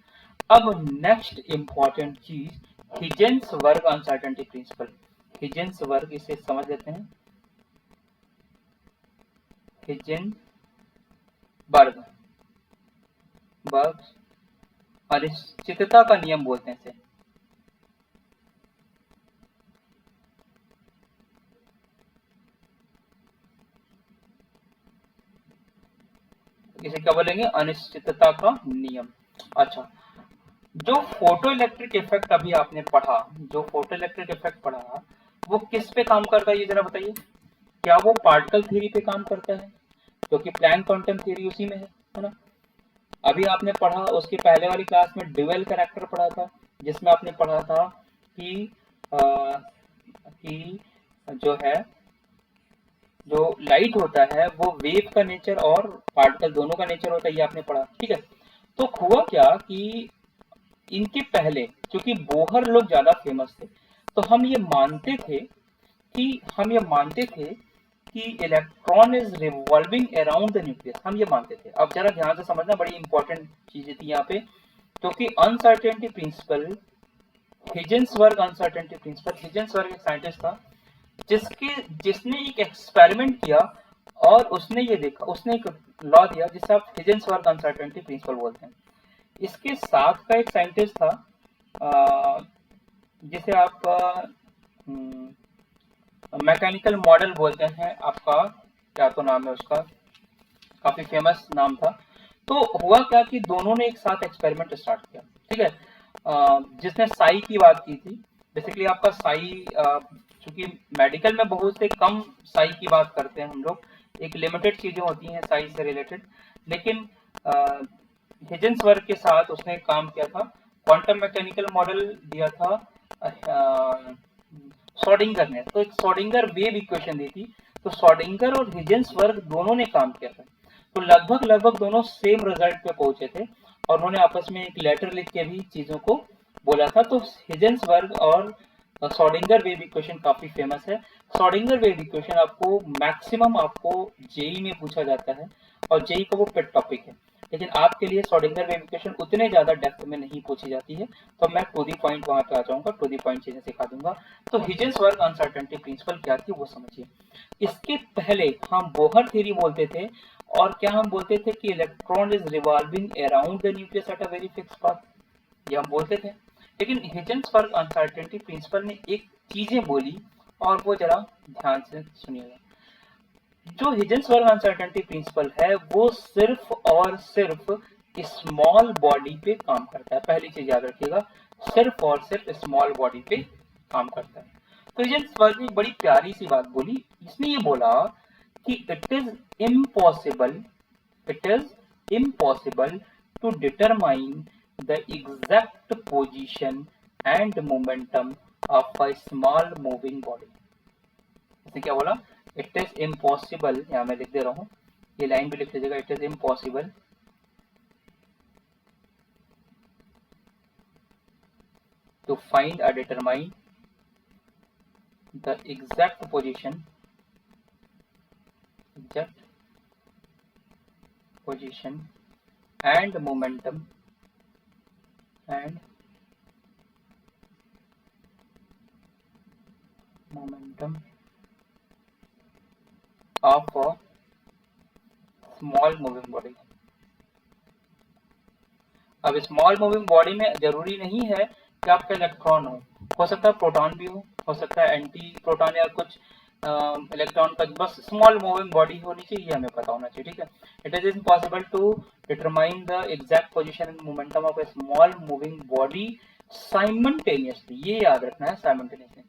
अब नेक्स्ट इंपॉर्टेंट चीज, हिजेंसबर्ग अनसर्टेनिटी प्रिंसिपल। हिजेंसबर्ग, इसे समझ लेते हैं, हिजेनबर्ग अनिश्चितता का नियम बोलते हैं इसे। इसे क्या बोलेंगे, अनिश्चितता का नियम। अच्छा, जो फोटो इलेक्ट्रिक इफेक्ट अभी आपने पढ़ा, जो फोटो इलेक्ट्रिक इफेक्ट पढ़ा, वो किस पे काम करता है ये जरा बताइए। क्या वो पार्टिकल थ्योरी पे काम करता है, क्योंकि प्लैंक क्वांटम थ्योरी उसी में है ना। अभी आपने पढ़ा उसके पहले वाली क्लास में ड्यूअल कैरेक्टर पढ़ा था, जिसमें आपने पढ़ा था कि कि जो है, जो लाइट होता है वो वेव का नेचर और पार्टिकल दोनों का नेचर होता है, ये आपने पढ़ा, ठीक है। तो हुआ क्या कि इनके पहले क्योंकि बोहर लोग ज्यादा फेमस थे, तो हम ये मानते थे कि electron is revolving around the nucleus, हम ये मानते थे। अब जरा ध्यान से समझना, बड़ी इंपॉर्टेंट चीजें थी यहाँ पे, क्योंकि अनसर्टेनिटी प्रिंसिपल, हिजेंसबर्ग अनसर्टेनिटी प्रिंसिपल, हिजेंसबर्ग एक साइंटिस्ट था जिसने एक एक्सपेरिमेंट किया और उसने ये देखा, उसने एक लॉ दिया जिसे आप हिजेंसबर्ग अनसर्टेनिटी प्रिंसिपल बोलते हैं। इसके साथ का एक साइंटिस्ट था जिसे आप मैकेनिकल मॉडल बोलते हैं आपका, क्या तो नाम है उसका, काफी फेमस नाम था। तो हुआ क्या कि दोनों ने एक साथ एक्सपेरिमेंट स्टार्ट किया, ठीक है। जिसने साई की बात की थी, बेसिकली आपका साई, चूंकि मेडिकल में बहुत से कम साई की बात करते हैं हम लोग, एक लिमिटेड चीजें होती हैं साई से रिलेटेड, लेकिन हिजेंसबर्ग के साथ उसने काम किया था। क्वांटम मैकेनिकल मॉडल दिया था श्रोडिंगर ने, तो एक श्रोडिंगर वेव इक्वेशन दी थी। तो श्रोडिंगर और हिजेंसबर्ग दोनों ने काम किया था, तो लगभग लगभग दोनों सेम रिजल्ट पे पहुंचे थे, और उन्होंने आपस में एक लेटर लिख के भी चीजों को बोला था। तो हिजेंसबर्ग और श्रोडिंगर वेव इक्वेशन काफी फेमस है। श्रोडिंगर वेव इक्वेशन आपको मैक्सिमम आपको जेई में पूछा जाता है, और जेई का वो पेट टॉपिक है, लेकिन आपके लिए श्रोडिंगर वेव इक्वेशन उतने ज्यादा डेप्थ में नहीं पूछी जाती है। तो मैं टू दी पॉइंट वहां पे आ जाऊंगा, टू दी पॉइंट चीजें सिखा दूंगा। तो हिजेंसबर्ग अनसर्टेनिटी प्रिंसिपल क्या थी वो समझिए। इसके पहले हम बोहर थ्योरी बोलते थे, और क्या हम बोलते थे कि electron is revolving around the nucleus at a very fix path, ये हम बोलते थे। लेकिन हिजेंसबर्ग अनसर्टेनिटी प्रिंसिपल ने एक चीजें बोली, और वो जरा ध्यान से सुनिएगा। जो हिजेंसबर्ग अनसर्टेनिटी प्रिंसिपल है वो सिर्फ और सिर्फ स्मॉल बॉडी पे काम करता है, पहली चीज याद रखिएगा, सिर्फ और सिर्फ स्मॉल बॉडी पे काम करता है। तो हिजेंसबर्ग ने बड़ी प्यारी सी बात बोली, इसने ये बोला कि impossible it is impossible to determine the exact position and momentum of a small moving body. इसने क्या बोला, इट इज इम्पॉसिबल, यहां मैं लिख दे रहा हूं, ये लाइन भी लिख लीजिएगा, it is impossible to find or determine the exact position and momentum of a small moving body। अब स्मॉल मूविंग बॉडी में जरूरी नहीं है कि आपका इलेक्ट्रॉन हो सकता है प्रोटॉन भी हो सकता है एंटी प्रोटॉन या कुछ इलेक्ट्रॉन का, बस स्मॉल मूविंग बॉडी होनी चाहिए, ये हमें पता होना चाहिए, ठीक है। It is impossible to determine the exact position and momentum of a small moving body simultaneously, ये याद रखना है, साइमल्टेनियसली।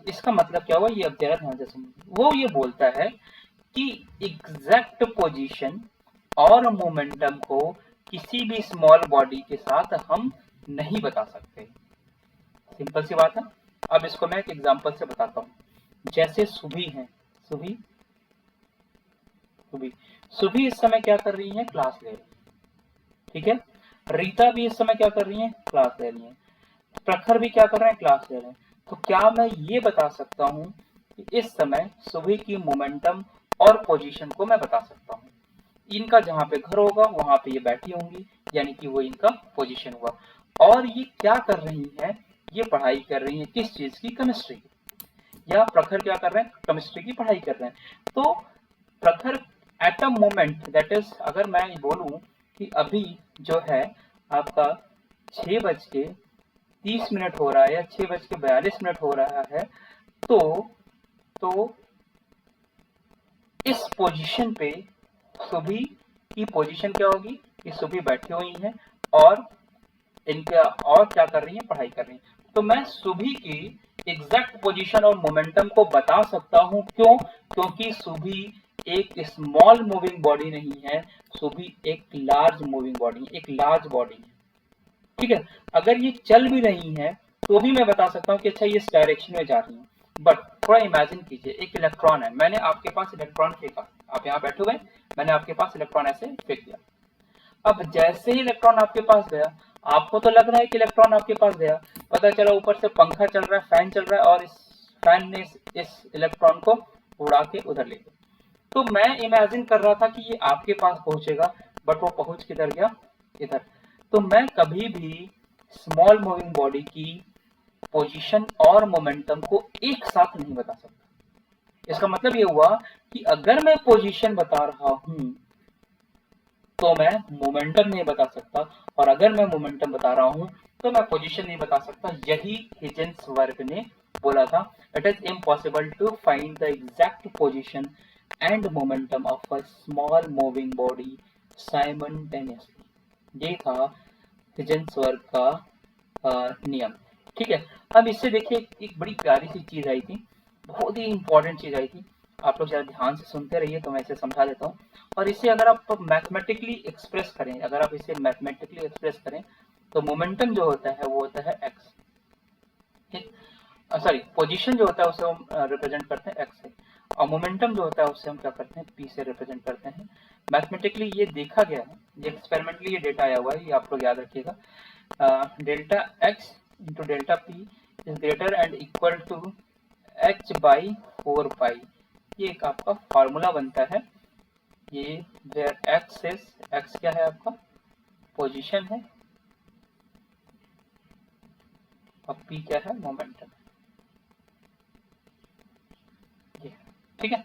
इसका मतलब क्या हुआ, ये अब जरा ध्यान से समझिए। वो ये बोलता है कि एग्जैक्ट पोजीशन और मोमेंटम को किसी भी स्मॉल बॉडी के साथ हम नहीं बता सकते, सिंपल सी बात है। अब इसको मैं एक एग्जांपल से बताता हूं। जैसे सुभी है, सुभी सुभी सुभी इस समय क्या कर रही है, क्लास ले रही है, ठीक है। रीता भी इस समय क्या कर रही है, क्लास ले रही है। प्रखर भी क्या कर रहे हैं, क्लास ले रहे हैं। तो क्या मैं ये बता सकता हूं कि इस समय सुबह की मोमेंटम और पोजीशन को मैं बता सकता हूं। इनका जहां पे घर होगा वहां पे ये बैठी होंगी, यानी कि वो इनका पोजीशन हुआ। और ये क्या कर रही है, ये पढ़ाई कर रही है किस चीज की, केमिस्ट्री की। या प्रखर क्या कर रहे हैं, केमिस्ट्री की पढ़ाई कर रहे हैं। तो प्रखर at a moment, that is, अगर मैं बोलूं कि अभी जो है आपका 6:30 हो रहा है या 6:42 हो रहा है, तो इस पोजीशन पे सुबह की पोजीशन क्या होगी कि सुबह बैठी हुई है और इनका और क्या कर रही है, पढ़ाई कर रही है। तो मैं सुबह की एग्जैक्ट पोजीशन और मोमेंटम को बता सकता हूं, क्यों, क्योंकि सुबह एक स्मॉल मूविंग बॉडी नहीं है, सुबह एक लार्ज मूविंग बॉडी, एक लार्ज बॉडी है, ठीक है। अगर ये चल भी रही है तो भी मैं बता सकता हूँ कि अच्छा ये इस डायरेक्शन में जा रही है। बट थोड़ा इमेजिन कीजिए, एक इलेक्ट्रॉन है, मैंने आपके पास इलेक्ट्रॉन फेंका, आप यहाँ बैठे हुए, मैंने आपके पास इलेक्ट्रॉन ऐसे फेंक दिया। अब जैसे ही इलेक्ट्रॉन आपके पास गया, आपको तो लग रहा है कि इलेक्ट्रॉन आपके पास गया, पता चला ऊपर से पंखा चल रहा है, फैन चल रहा है, और इस फैन ने इस इलेक्ट्रॉन को उड़ा के उधर ले गया। तो मैं इमेजिन कर रहा था कि ये आपके पास पहुंचेगा, बट वो पहुंच किधर गया, इधर। तो मैं कभी भी स्मॉल मूविंग बॉडी की पोजीशन और मोमेंटम को एक साथ नहीं बता सकता। इसका मतलब ये हुआ कि अगर मैं पोजीशन बता रहा हूं तो मैं मोमेंटम नहीं बता सकता, और अगर मैं मोमेंटम बता रहा हूं तो मैं पोजीशन नहीं बता सकता। यही हिजेंसबर्ग ने बोला था, it is impossible to find the exact position and momentum of a small moving body simultaneously. ये था हिजेंसबर्ग का नियम। ठीक है, अब इससे देखिए एक बड़ी प्यारी सी चीज आई थी, बहुत ही इंपॉर्टेंट चीज आई थी। आप लोग जरा ध्यान से सुनते रहिए तो मैं इसे समझा देता हूँ। और इसे अगर आप मैथमेटिकली एक्सप्रेस करें, अगर आप इसे मैथमेटिकली एक्सप्रेस करें तो मोमेंटम जो होता है वो होता है एक्स। ठीक, सॉरी, पोजीशन जो होता है उसे हम रिप्रेजेंट करते हैं एक्स से, और मोमेंटम जो होता है उससे हम क्या करते हैं, पी से रिप्रेजेंट करते हैं। मैथमेटिकली ये देखा गया है, ये एक्सपेरिमेंटली ये डेटा आया हुआ है, ये आप लोग याद रखिएगा। Delta x into delta p is greater and equal to h by 4 pi. ये एक आपका फॉर्मूला बनता है, ये वेयर एक्स इज, एक्स क्या है आपका, पोजीशन है, और पी क्या है, मोमेंटम। ये ठीक है,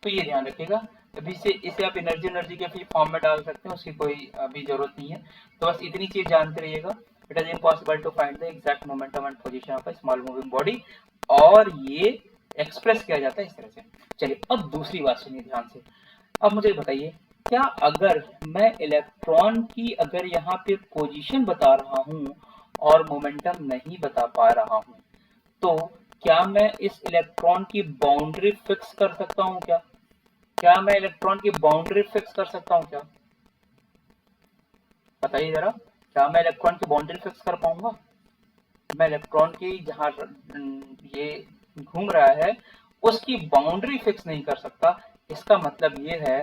तो ये ध्यान रखिएगा। अभी से इसे आप एनर्जी एनर्जी के फॉर्म में डाल सकते हैं, उसकी कोई अभी जरूरत नहीं है। तो बस इतनी चीज जानते रहिएगा, it is impossible to find the exact momentum and position of a small moving body, और ये एक्सप्रेस किया जाता है इस तरह से। चलिए अब दूसरी बात सुनिए ध्यान से। अब मुझे बताइए, क्या अगर मैं इलेक्ट्रॉन की अगर यहाँ पे पोजीशन बता रहा हूँ और मोमेंटम नहीं बता पा रहा हूँ, तो क्या मैं इस इलेक्ट्रॉन की बाउंड्री फिक्स कर सकता हूँ क्या? क्या मैं इलेक्ट्रॉन की बाउंड्री फिक्स कर सकता हूँ क्या? बताइए जरा, क्या मैं इलेक्ट्रॉन की बाउंड्री फिक्स कर पाऊंगा? मैं इलेक्ट्रॉन की जहाँ ये घूम रहा है उसकी बाउंड्री फिक्स नहीं कर सकता। इसका मतलब ये है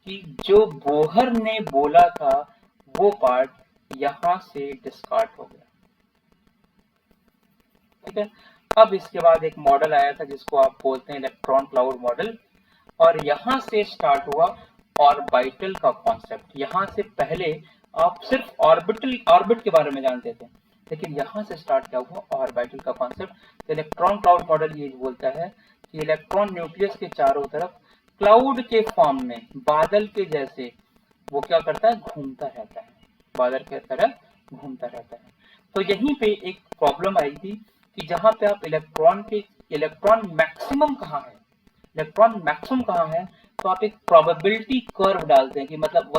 कि जो बोहर ने बोला था वो पार्ट यहां से डिस्कार्ड हो गया। ठीक है, अब इसके बाद एक मॉडल आया था जिसको आप बोलते हैं इलेक्ट्रॉन क्लाउड मॉडल, और यहां से स्टार्ट हुआ ऑर्बिटल का कॉन्सेप्ट। यहां से पहले आप सिर्फ ऑर्बिटल ऑर्बिट के बारे में जानते थे, लेकिन यहां से स्टार्ट क्या हुआ, ऑर्बिटल का कॉन्सेप्ट। तो इलेक्ट्रॉन क्लाउड मॉडल ये बोलता है कि इलेक्ट्रॉन न्यूक्लियस के चारों तरफ क्लाउड के फॉर्म में, बादल के जैसे वो क्या करता है, घूमता रहता है, बादल की तरह घूमता रहता है। तो यहीं पे एक प्रॉब्लम आई थी कि जहां पे आप इलेक्ट्रॉन मैक्सिमम कहाँ है, इलेक्ट्रॉन मैक्सिमम कहाँ है, तो आप एक प्रोबेबिलिटी कर्व डालते हैं कि मतलब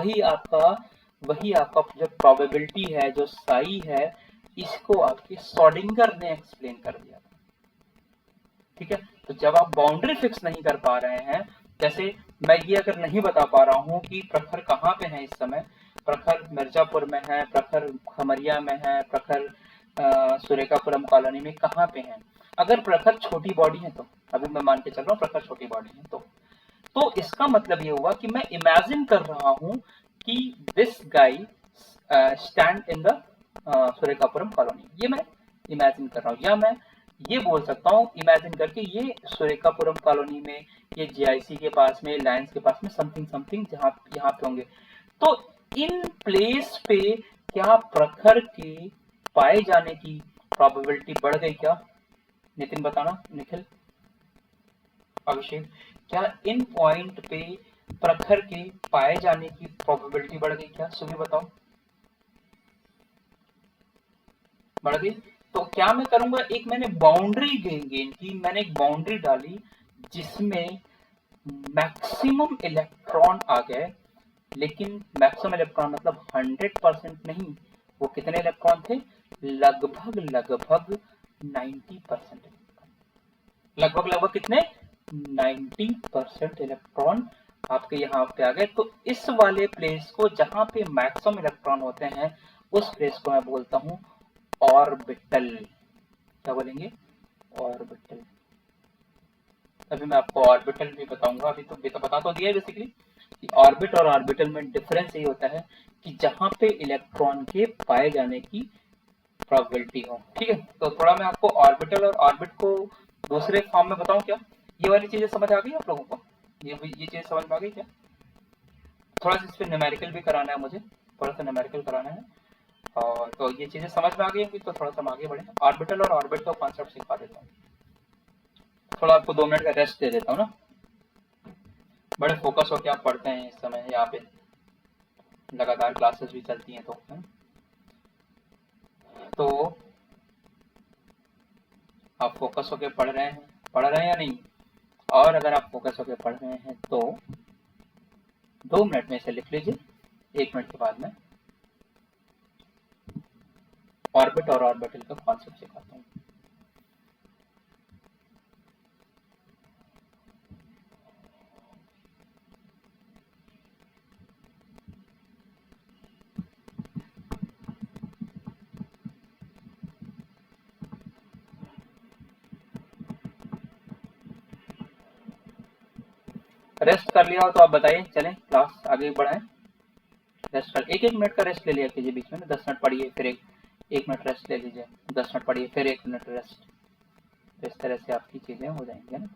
वही आपका जो प्रोबेबिलिटी है, जो साई है, इसको आपके श्रोडिंगर ने एक्सप्लेन कर दिया था। ठीक है, तो जब आप बाउंड्री फिक्स नहीं कर पा रहे हैं, जैसे मैं ये अगर नहीं बता पा रहा हूँ कि प्रखर कहाँ पे है इस समय, प्रखर मिर्जापुर में है, प्रखर खमरिया में है, प्रखर सुरेखापुरम कॉलोनी में कहाँ पे है, अगर प्रखर छोटी बॉडी है तो, अभी मैं मान के चल रहा हूँ प्रखर छोटी बॉडी है तो इसका मतलब ये हुआ कि मैं इमेजिन कर रहा हूँ कि this guy stand in the Surekhapuram colony, ये मैं इमेजिन कर रहा हूँ। या मैं ये बोल सकता हूँ इमेजिन करके, ये सुरेखापुरम कॉलोनी में, ये जीआईसी के पास में, लायंस के पास में, समथिंग समथिंग जहाँ यहाँ पे होंगे। तो इन प्लेस पे क्या प्रखर के पाए जाने की प्रोबेबिलिटी बढ़ गई क्या? नितिन बताना, निखिल, अभिषेक, क्या इन पॉइंट पे प्रखर के पाए जाने की प्रोबेबिलिटी बढ़ गई क्या? सुबह बताओ, बढ़ गई। तो क्या मैं करूंगा, एक मैंने बाउंड्री गेन की, मैंने एक बाउंड्री डाली जिसमें मैक्सिमम इलेक्ट्रॉन आ गए, लेकिन मैक्सिमम इलेक्ट्रॉन मतलब 100% नहीं, वो कितने इलेक्ट्रॉन थे, लगभग लगभग 90%, लगभग लगभग कितने, 90% इलेक्ट्रॉन आपके यहाँ पे आ गए। तो इस वाले प्लेस को जहां पे मैक्सिमम इलेक्ट्रॉन होते हैं उस प्लेस को मैं बोलता हूँ ऑर्बिटल। क्या बोलेंगे, ऑर्बिटल। अभी मैं आपको ऑर्बिटल भी बताऊंगा, अभी तो बता तो दिया बेसिकली कि ऑर्बिट और ऑर्बिटल में डिफरेंस ये होता है कि जहां पे इलेक्ट्रॉन के पाए जाने की प्रोबेबिलिटी हो। ठीक है, तो थोड़ा मैं आपको ऑर्बिटल और ऑर्बिट को दूसरे फॉर्म में बताऊं क्या? ये वाली चीजें समझ आ गई आप लोगों को, ये चीज समझ में आ गई क्या? थोड़ा सा इस पर न्यूमेरिकल भी कराना है मुझे, थोड़ा सा न्यूमेरिकल कराना है, और तो ये चीजें समझ में आ गई होंगी, तो थोड़ा सा हम आगे बढ़े, ऑर्बिटल और ऑर्बिट का कॉन्सेप्ट सिखा देता हूँ। थोड़ा आपको 2 मिनट का रेस्ट दे देता हूँ ना, बड़े फोकस होकर आप पढ़ते हैं इस समय यहाँ पे। लगातार क्लासेस भी चलती हैं तो आप फोकस होके पढ़ रहे हैं या नहीं? और अगर आप फोकस होके पढ़ रहे हैं तो 2 मिनट में इसे लिख लीजिए, 1 मिनट के बाद में ऑर्बिट और ऑर्बिटल का कॉन्सेप्ट सिखाता हूँ। रेस्ट कर लिया हो तो आप बताइए, चलें क्लास आगे बढ़ाएं। रेस्ट कर, एक मिनट का रेस्ट ले लिया कीजिए बीच में, 10 मिनट पढ़िए फिर एक मिनट रेस्ट ले लीजिए, 10 मिनट पढ़िए फिर 1 मिनट रेस्ट। तो इस तरह से आपकी चीजें हो जाएंगी ना।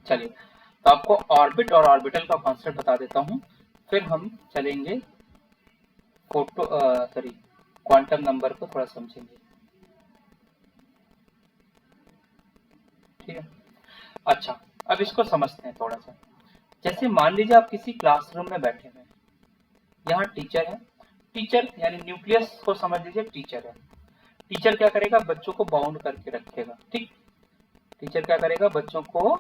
चलिए, तो आपको ऑर्बिट और ऑर्बिटल का कॉन्सेप्ट बता देता हूँ, फिर हम चलेंगे क्वांटम नंबर को थोड़ा समझेंगे। ठीक है, अच्छा अब इसको समझते हैं थोड़ा सा। जैसे मान लीजिए आप किसी क्लासरूम में बैठे हुए हैं, यहाँ टीचर है, टीचर यानी न्यूक्लियस को समझ लीजिए टीचर है। टीचर क्या करेगा, बच्चों को बाउंड करके रखेगा। ठीक, टीचर क्या करेगा, बच्चों को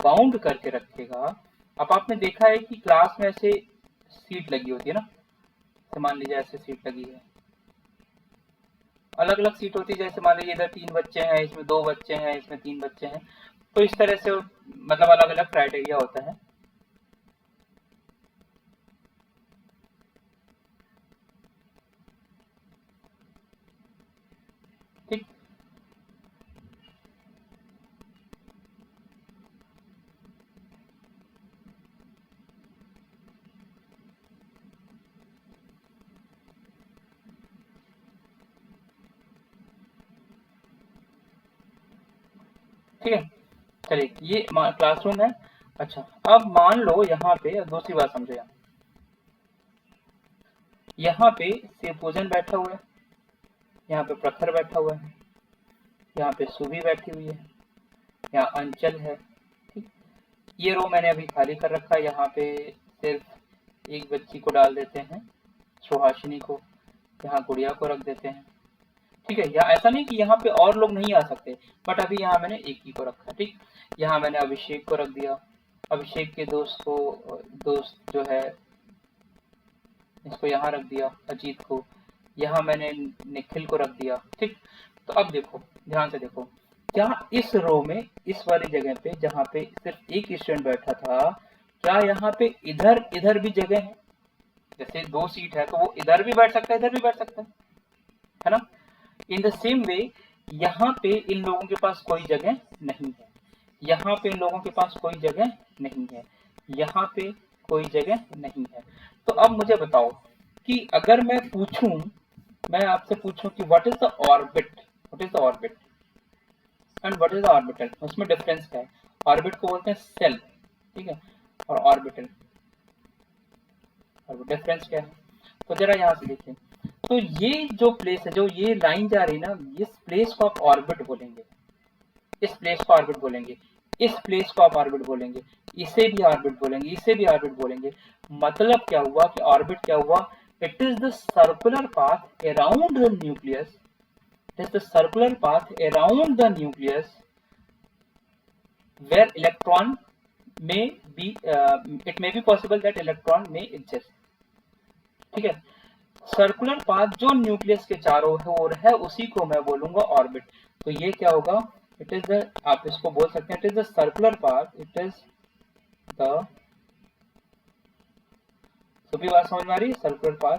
बाउंड करके रखेगा। अब आपने देखा है कि क्लास में ऐसे सीट लगी होती है ना, तो मान लीजिए ऐसे सीट लगी है, अलग अलग सीट होती है। जैसे मान लीजिए इधर 3 बच्चे हैं, इसमें 2 बच्चे हैं, इसमें 3 बच्चे हैं, तो इस तरह से मतलब अलग अलग क्राइटेरिया होता है। ठीक, ठीक है, चलिए ये क्लासरूम है। अच्छा, अब मान लो यहाँ पे दूसरी बात समझो, यहाँ पे शिवपूजन बैठा हुआ है, यहाँ पे प्रखर बैठा हुआ है, यहाँ पे सुभी बैठी हुई है, यहाँ अंचल है। ठीक, ये रो मैंने अभी खाली कर रखा है, यहाँ पे सिर्फ एक बच्ची को डाल देते हैं, सुहासिनी को, यहाँ गुड़िया को रख देते हैं। ठीक है, या ऐसा नहीं कि यहाँ पे और लोग नहीं आ सकते, बट अभी यहाँ मैंने एक ही को रखा। ठीक, यहाँ मैंने अभिषेक को रख दिया, अभिषेक के दोस्त जो है इसको यहाँ रख दिया, अजीत को, यहाँ मैंने निखिल को रख दिया। ठीक, तो अब देखो, ध्यान से देखो, क्या इस रो में इस वाली जगह पे जहाँ पे सिर्फ एक स्टूडेंट बैठा था, क्या यहाँ पे इधर इधर भी जगह है? जैसे 2 सीट है तो वो इधर भी बैठ सकता है, इधर भी बैठ सकता है ना। इन द सेम वे यहाँ पे इन लोगों के पास कोई जगह नहीं है, यहाँ पे इन लोगों के पास कोई जगह नहीं है, यहाँ पे कोई जगह नहीं है। तो अब मुझे बताओ कि अगर मैं आपसे पूछूं कि what is the orbit, and what is the orbital, उसमें डिफरेंस क्या है? ऑर्बिट को बोलते हैं सेल, ठीक है, और ऑर्बिटल, और डिफरेंस क्या है? तो जरा यहाँ से देखिए, तो ये जो प्लेस है, जो ये लाइन जा रही है ना, इस प्लेस को आप ऑर्बिट बोलेंगे, इस प्लेस को ऑर्बिट बोलेंगे, इस प्लेस को आप ऑर्बिट बोलेंगे, इसे भी ऑर्बिट बोलेंगे, इसे भी ऑर्बिट बोलेंगे। मतलब क्या हुआ कि ऑर्बिट क्या हुआ? It is the circular path around the nucleus, it is the circular path around the nucleus where electron may be it may be possible that electron may exist। ठीक है, सर्कुलर पाथ जो nucleus के चारों ओर है उसी को मैं बोलूंगा ऑर्बिट। तो ये क्या होगा? इट इज द, आप इसको बोल सकते हैं, it is the circular path, it is the, सभी बात समझ में आ रही है? Circular path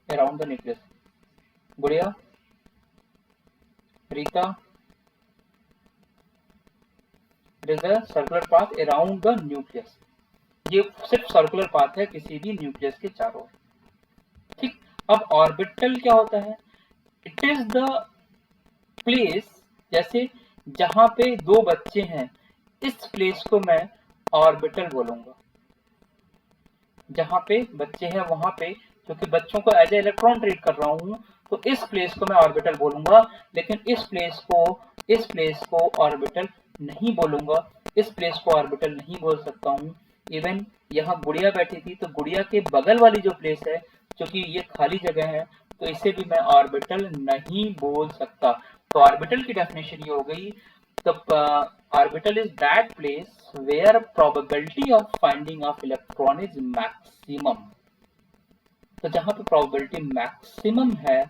around the nucleus. Gudiya, Rita, it is the circular path around the nucleus. ये सिर्फ सर्कुलर पाथ है किसी भी न्यूक्लियस के चारों ओर। ठीक, अब ऑर्बिटल क्या होता है? इट इज द प्लेस, जैसे जहां पे 2 बच्चे हैं, इस प्लेस को मैं ऑर्बिटल बोलूंगा। जहां पे बच्चे हैं वहां पे क्योंकि बच्चों को एज ए इलेक्ट्रॉन ट्रीट कर रहा हूँ, तो इस प्लेस को मैं ऑर्बिटल बोलूंगा, लेकिन इस प्लेस को ऑर्बिटल नहीं बोलूंगा, इस प्लेस को ऑर्बिटल नहीं बोल सकता हूँ। इवन यहाँ गुड़िया बैठी थी, तो गुड़िया के बगल वाली जो प्लेस है, क्योंकि ये खाली जगह है, तो इसे भी मैं ऑर्बिटल नहीं बोल सकता। तो ऑर्बिटल की डेफिनेशन ये हो गई, the orbital is that place where probability of finding of electron is maximum। तो जहां पे probability maximum है,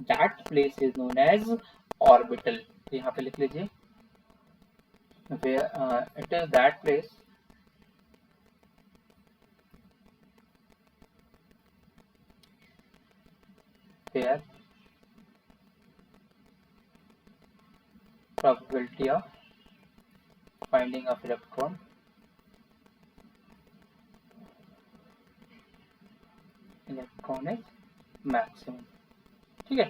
that place is known as orbital। तो यहाँ पे लिख लीजिए, where it is that place where probability of finding of electron is maximum। ठीक है,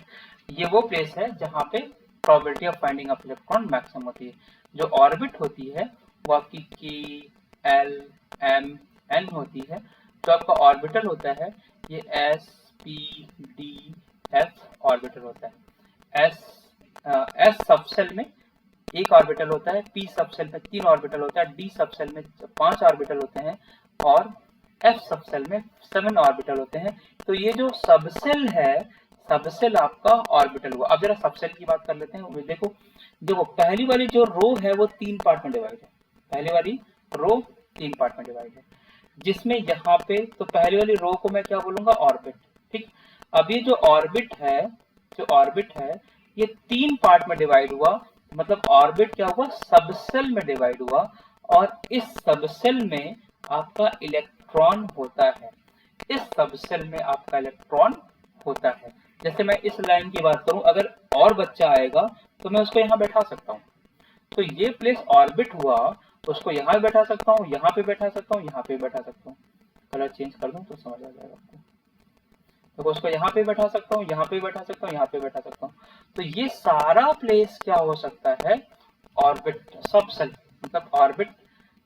ये वो प्लेस है जहां पे probability of finding of electron maximum होती है। जो ऑर्बिट होती है वो आपकी की एल एम एन होती है। जो आपका ऑर्बिटल होता है ये S P D F orbital होता है। एस सबसेल में एक ऑर्बिटल होता है, पी सबसेल में 3 ऑर्बिटल होता है, डी सबसेल में 5 ऑर्बिटल होते हैं, और एफ सबसेल में 7 ऑर्बिटल होते हैं। तो ये जो सबसेल है, सबसेल आपका ऑर्बिटल हुआ। अब जरा सबसेल की बात कर लेते हैं। देखो पहली वाली जो रो है वो 3 पार्ट में डिवाइड है। पहली वाली रो 3 पार्ट में डिवाइड है, जिसमें यहाँ पे तो पहली वाली रो को मैं क्या बोलूंगा, ऑर्बिट। ठीक, अब ये जो ऑर्बिट है ये 3 पार्ट में डिवाइड हुआ, मतलब ऑर्बिट क्या हुआ, सबसेल में डिवाइड हुआ, और इस सबसेल में आपका इलेक्ट्रॉन होता है। इस सबसेल में आपका इलेक्ट्रॉन होता है। जैसे मैं इस लाइन की बात करूं, अगर और बच्चा आएगा तो मैं उसको यहाँ बैठा सकता हूँ। तो ये प्लेस ऑर्बिट हुआ, उसको यहाँ बैठा सकता हूँ, यहाँ पे बैठा सकता हूँ, यहाँ पे बैठा सकता हूँ। कलर चेंज कर दूं तो समझ आ जाएगा आपको। तो उसको यहाँ पे बैठा सकता हूँ, यहाँ पे बैठा सकता हूँ, यहाँ पे बैठा सकता हूँ। तो ये सारा प्लेस क्या हो सकता है, ऑर्बिट, सबसेल, मतलब ऑर्बिट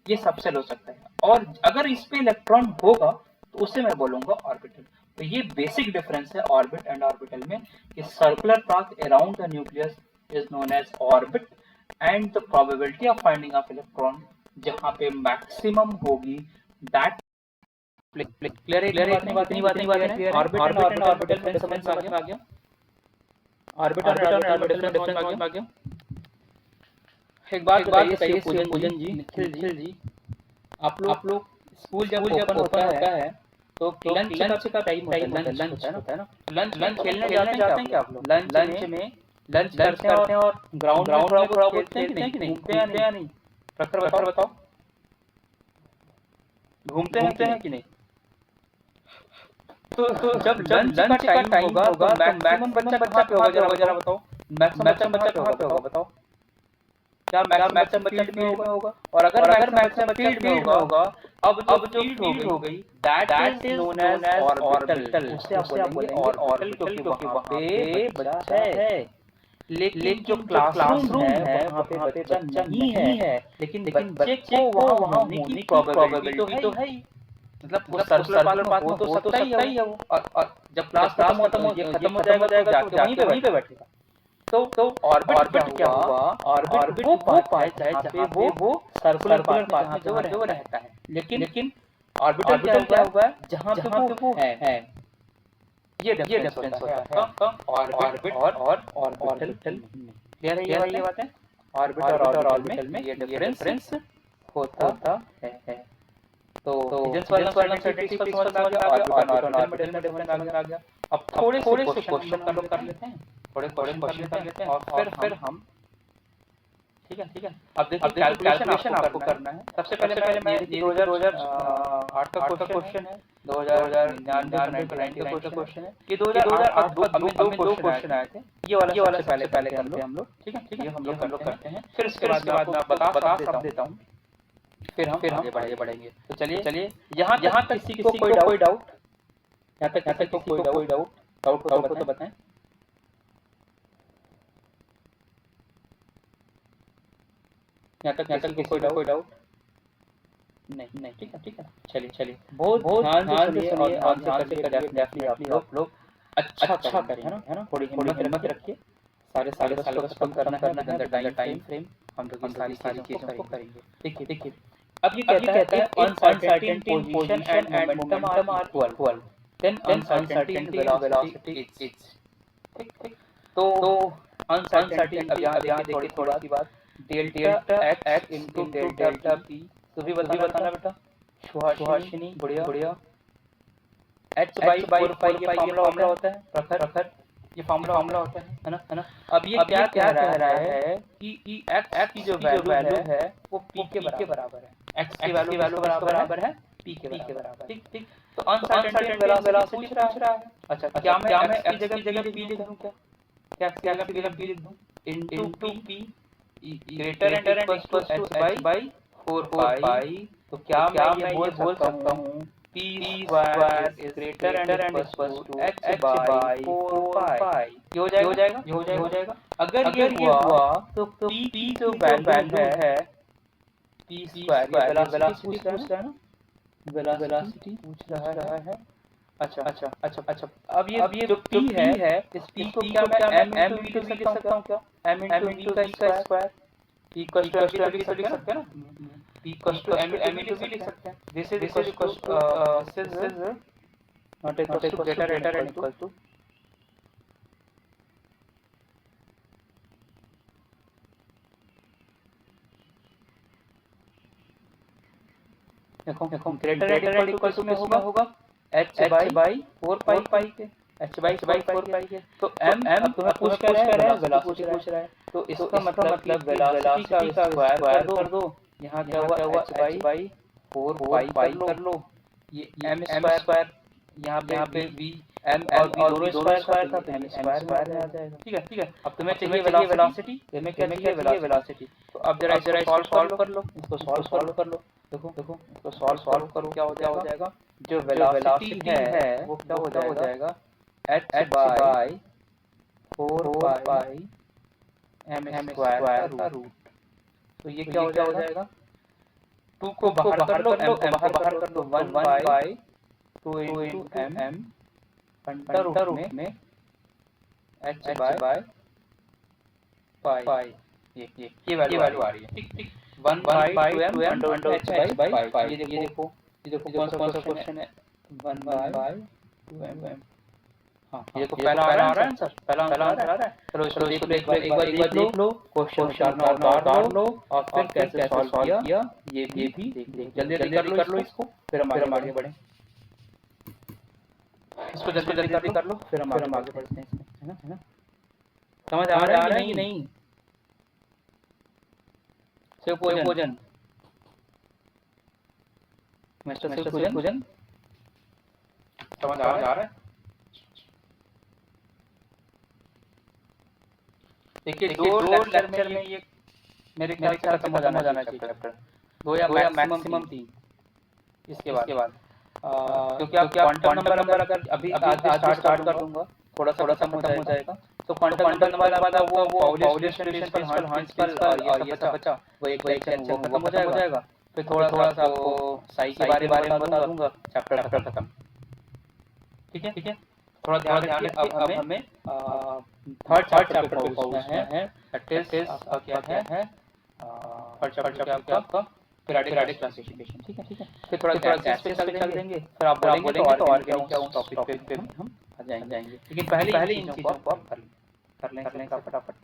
ये सबसेल हो सकता है। और अगर इस पे इलेक्ट्रॉन होगा तो उसे मैं बोलूंगा ऑर्बिटल। तो ये बेसिक डिफरेंस है ऑर्बिट एंड ऑर्बिटल में, कि circular path around the nucleus is known as orbit, and the probability of finding of electron जहां पे मैक्सिमम होगी, दैट क्लियर है। इतनी बात है। ऑर्बिट एंड ऑर्बिटल में समझ में आ गया। ऑर्बिट और ऑर्बिटल में डिफरेंस समझ में आ गया। एक बात बताइए पूजन जी, निखिल जी, आप लोग स्कूल जब ओपन होता है तो लंच का टाइम होता है, लंच होता है ना, लंच खेलने जाते हैं क्या आप लोग? लंच में लंच करते हैं और ग्राउंड में थोड़ा बहुत खेलते हैं कि नहीं, घूमते हैं या नहीं? प्रखर बताओ, घूमते हैं कि नहीं? तो जब लंच का टाइम होगा तो मैक्सिमम बच्चा कहाँ पे होगा, जरा बताओ। मैक्सिमम बच्चा कहाँ पे होगा बताओ? क्या मैक्सिमम बच्चा फील्ड में होगा? और अगर मैक्सिमम फील्ड में होगा, अब जो फील्ड हो गई, that is known as orbital. उसे आप बोलेंगे ऑर्बिटल, क्योंकि वहां पे बच्चा है। लेकिन जो क्लासरूम है वहां पे बच्चा नहीं है, लेकिन बच्चे को वहां होने की प्रोबेबिलिटी तो है ही। मतलब वो सर्कुलर पाथ में हो तो सकता ही है वो। और जब क्लास खत्म हो जाएगा तो जाके वहीं पे बैठेगा। तो ऑर्बिट क्या हुआ? ऑर्बिट वो पाथ है जहाँ पे वो सर्कुलर पाथ में जहाँ पे वो रहता है। लेकिन ऑर्बिटल क्या हुआ है? जहाँ पे वो है। ये डिफरेंस होता है आपका ऑर्बिट और ऑर्बिटल में। क्लियर है ये बात है? ऑर्बिट और ऑर्बिटल में ये डिफरेंस होता है। तो हिजेंस वाला सर्टेनिटी फिक्स समझ में आ गया, ऑर्बिट और ऑर्बिटल में डिफरेंस समझ में आ गया। अब थोड़े से क्वेश्चन हम लोग कर लेते हैं, थोड़े क्वेश्चन कर लेते हैं, और फिर हम ठीक है। अब देखिए कैलकुलेशन आपको करना है। सबसे पहले मैं ये 2008 का क्वेश्चन है, 2099 का क्वेश्चन है। ये 2008 में दो क्वेश्चन आए थे। ये वाला सबसे पहले करते हैं हम लोग। ठीक है, ये हम लोग करते हैं। फिर इसके बाद मैं आपको बता सब देता हूँ, फिर हम आगे बढ़ेंगे। तो चलिए यहाँ तक किसी को कोई डाउट, यहाँ तक किसी को कोई डाउट हो तो बताएं। यहाँ तक कोई डाउट? नहीं, ठीक है। चलिए बहुत ध्यान से सुनिए और ध्यान से करिए, डेफिनेटली आप लोग अच्छा करेंगे, है ना? थोड़ी हिम्मत रखिए। सारे सिलेबस खत्म करना है with in the time frame. हम लोग ये सारी चीज़ों को करेंगे। देखिए अब ये कहता है if uncertainty in position and momentum are equal then uncertainty velocity is ठीक। तो अनसर्टेनिटी अब यहाँ देखिए थोड़ी सी बात, delta x into delta p, तो भी बताना बेटा। सुहासिनी बढ़िया। एच बाई 4 पाई ये फॉर्मूला होता है, प्रखर ये फॉर्मूला होता है ना। अब ये क्या कह रहा है कि एक्स की जो वैल्यू है वो पी के बराबर है। एक्स की वैल्यू बराबर है पी के बराबर। ठीक। तो अनसर्टेनिटी वेलोसिटी पूछ रहा है। अच्छा, क्या मैं एक्स की जगह पी लिख दूं? क्या एक्स की जगह पी लिख दूं? Into p greater and equal to h by 4 pi. तो क्या मैं ये बोल सकता हूँ p square is greater and equal to h by 4 pi. ये हो जाएगा। अगर ये हुआ तो पी की जो वैल्यू है पी स्क्वायर, ये वेलोसिटी पूछ रहा है ना, वेलोसिटी पूछ रहा है। अच्छा। अब ये जो पी है इस पी को क्या मैं एम इंटू वी लिख सकता हूँ क्या? एम इंटू वी का square p equal to m लिख सकते हैं ना। P equal to m into v लिख सकते हैं। This is equal to not equal to greater and equal to देखो ग्रेटर एंड इक्वल टू में होगा एच बाई 4 पाई के, एच बाई 4 पाई के। तो एम तुम्हें पूछ कर रहा है, वेलोसिटी पूछ रहा है। तो इसका मतलब वेलोसिटी का स्क्वायर कर दो। यहाँ क्या हुआ एच बाई 4 पाई कर लो। ये एम स्क्वायर, यहाँ पे वी एम और वी दोनों स्क्वायर था तो एम स्क्वायर में आ जाएगा। ठीक है। अब तुम्हें चाहिए वेलोसिटी, तुम्हें क्या चाहिए वेलोसिटी। तो अब जरा इसको सॉल्व कर लो, इसको सॉल्व कर लो। देखो तो सॉल्व करो, क्या हो जाएगा? जो वेलोसिटी है वो क्या हो जाएगा h by 4 pi m square का रूट। तो ये क्या हो जाएगा? 2 को बाहर कर लो, एम को बाहर कर लो, 1 by 2 into m under root में एच बाई पाई। ये वैल्यू आ रही है। ठीक। 1 by 2 m under h by pi. ये देखो कौन सा क्वेश्चन है? 1 बाई 2 एम। हाँ, ये देखो पहला आ रहा है आंसर, पहला आंसर आ रहा है। चलो इसको देख लो, एक बार देख लो, क्वेश्चन उतार लो और फिर कैसे सॉल्व किया ये भी देख लो। जल्दी कर लो इसको, फिर हम आगे बढ़ें। इसको जल्दी कर लो, फिर हम आगे बढ़ते हैं इसमें, है ना? समझ आ रहा है कि नहीं? शिवपूजन, मिस्टर शिवपूजन, समझ आ रहा है? देखिए दो लेक्चर में ये मेरे ख्याल से खत्म हो जाना चाहिए चैप्टर, 2 या मैक्सिमम 3 इसके बाद। क्योंकि आप क्वांटम नंबर अगर अभी आज स्टार्ट कर दूंगा, थोड़ा सा खत्म हो जाएगा। तो क्वांटम नंबर के बाद वो पाउलियन प्रिंसिपल, हॉर्न्स प्रिंसिपल और ये सब बचा, वो एक लेक्चर वो खत्म हो जाएगा। फिर थोड़ा सा आपको साई के बारे में बता दूंगा, चैप्टर खत्म। ठीक है। थोड़ा ध्यान रखिए। अब हमें थर्ड चैप्टर पे पहुंचना है। दैट इज क्या है थर्ड चैप्टर आपका पीरियोडिक क्लासिफिकेशन। ठीक है। फिर थोड़ा गैसेस पे चल देंगे, फिर आप बोलेंगे तो ऑर्गेनिक क्या उस टॉपिक पे हम आ जाएंगे। लेकिन पहले इन चीजों को आप कर लें फटाफट।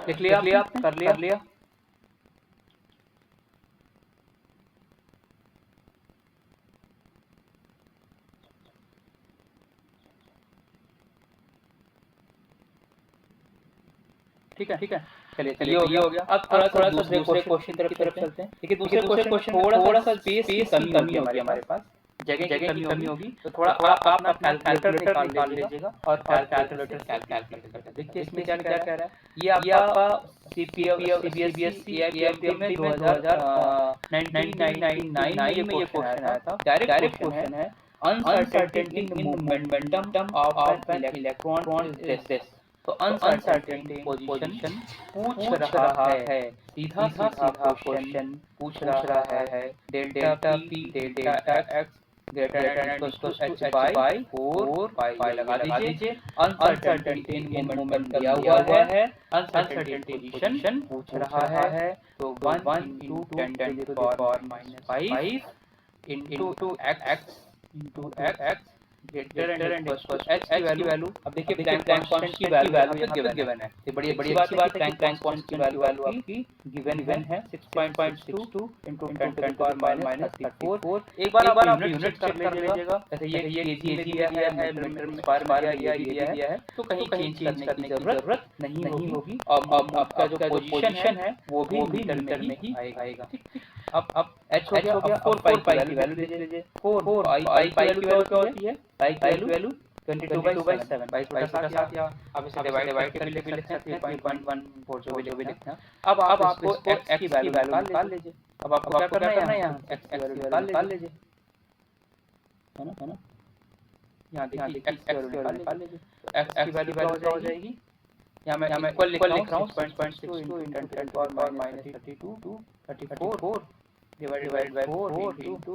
लिख लिया आपने? कर लिया? ठीक है। चलिए ये हो गया। अब थोड़ा सा दूसरे क्वेश्चन की तरफ चलते हैं। देखिए दूसरे क्वेश्चन थोड़ा सा स्पेस की कमी होगी हमारे पास। जगह की कमी होगी, तो थोड़ा आप अपना कैलकुलेटर निकाल लीजिएगा और कैलकुलेटर से कैलकुलेट करके देखिए इसमें क्या कह रहा है। ये आपका सीबीएसई एआईपीएमटी में 1999 में ये क्वेश्चन आया था। डायरेक्ट क्वेश्चन है, uncertainty in momentum of an electron is this. तो अनसर्टेनिटी पोजीशन पूछ रहा है, सीधा क्वेश्चन पूछ रहा है। Delta p delta x greater than equal to h by 4 pi लगा दीजिए। अनसर्टेनिटी इन मोमेंटम दिया हुआ है, अनसर्टेनिटी पोजीशन पूछ रहा है। तो 1 into 10 to the power minus 5 into x into x greater and equal to h की वैल्यू। अब देखिए प्लैंक कांस्टेंट की वैल्यू यहाँ पे गिवन है। ये बड़ी अच्छी बात है कि प्लैंक कांस्टेंट की वैल्यू आपकी गिवन है 6.62 into 10 to the power minus 34। एक बार आप यूनिट चेक कर लीजिएगा, जैसे ये केजी में दिया है, मीटर में स्क्वायर में दिया है, तो कहीं चेंज करने की जरूरत नहीं होगी। अब आपका जो पोजीशन है वो भी मीटर में ही आएगा। अब h हो गया, 4 पाई की वैल्यू दे दीजिए। 4 पाई की वैल्यू क्या होती है? पाई की वैल्यू 22/7 22/7 या आप इसे डिवाइड करके भी लिख सकते हैं 3.14 जो भी लिखना है। अब आपको x की वैल्यू निकाल लीजिए। अब आपको क्या करना है, यहाँ x की वैल्यू निकाल लीजिए, है ना। यहाँ देखिए x की वैल्यू निकाल लीजिए। तो x की वैल्यू क्या हो जाएगी, यहाँ मैं इक्वल लिख रहा हूँ 6.62 into 10 to the power minus 34 divided by 4 into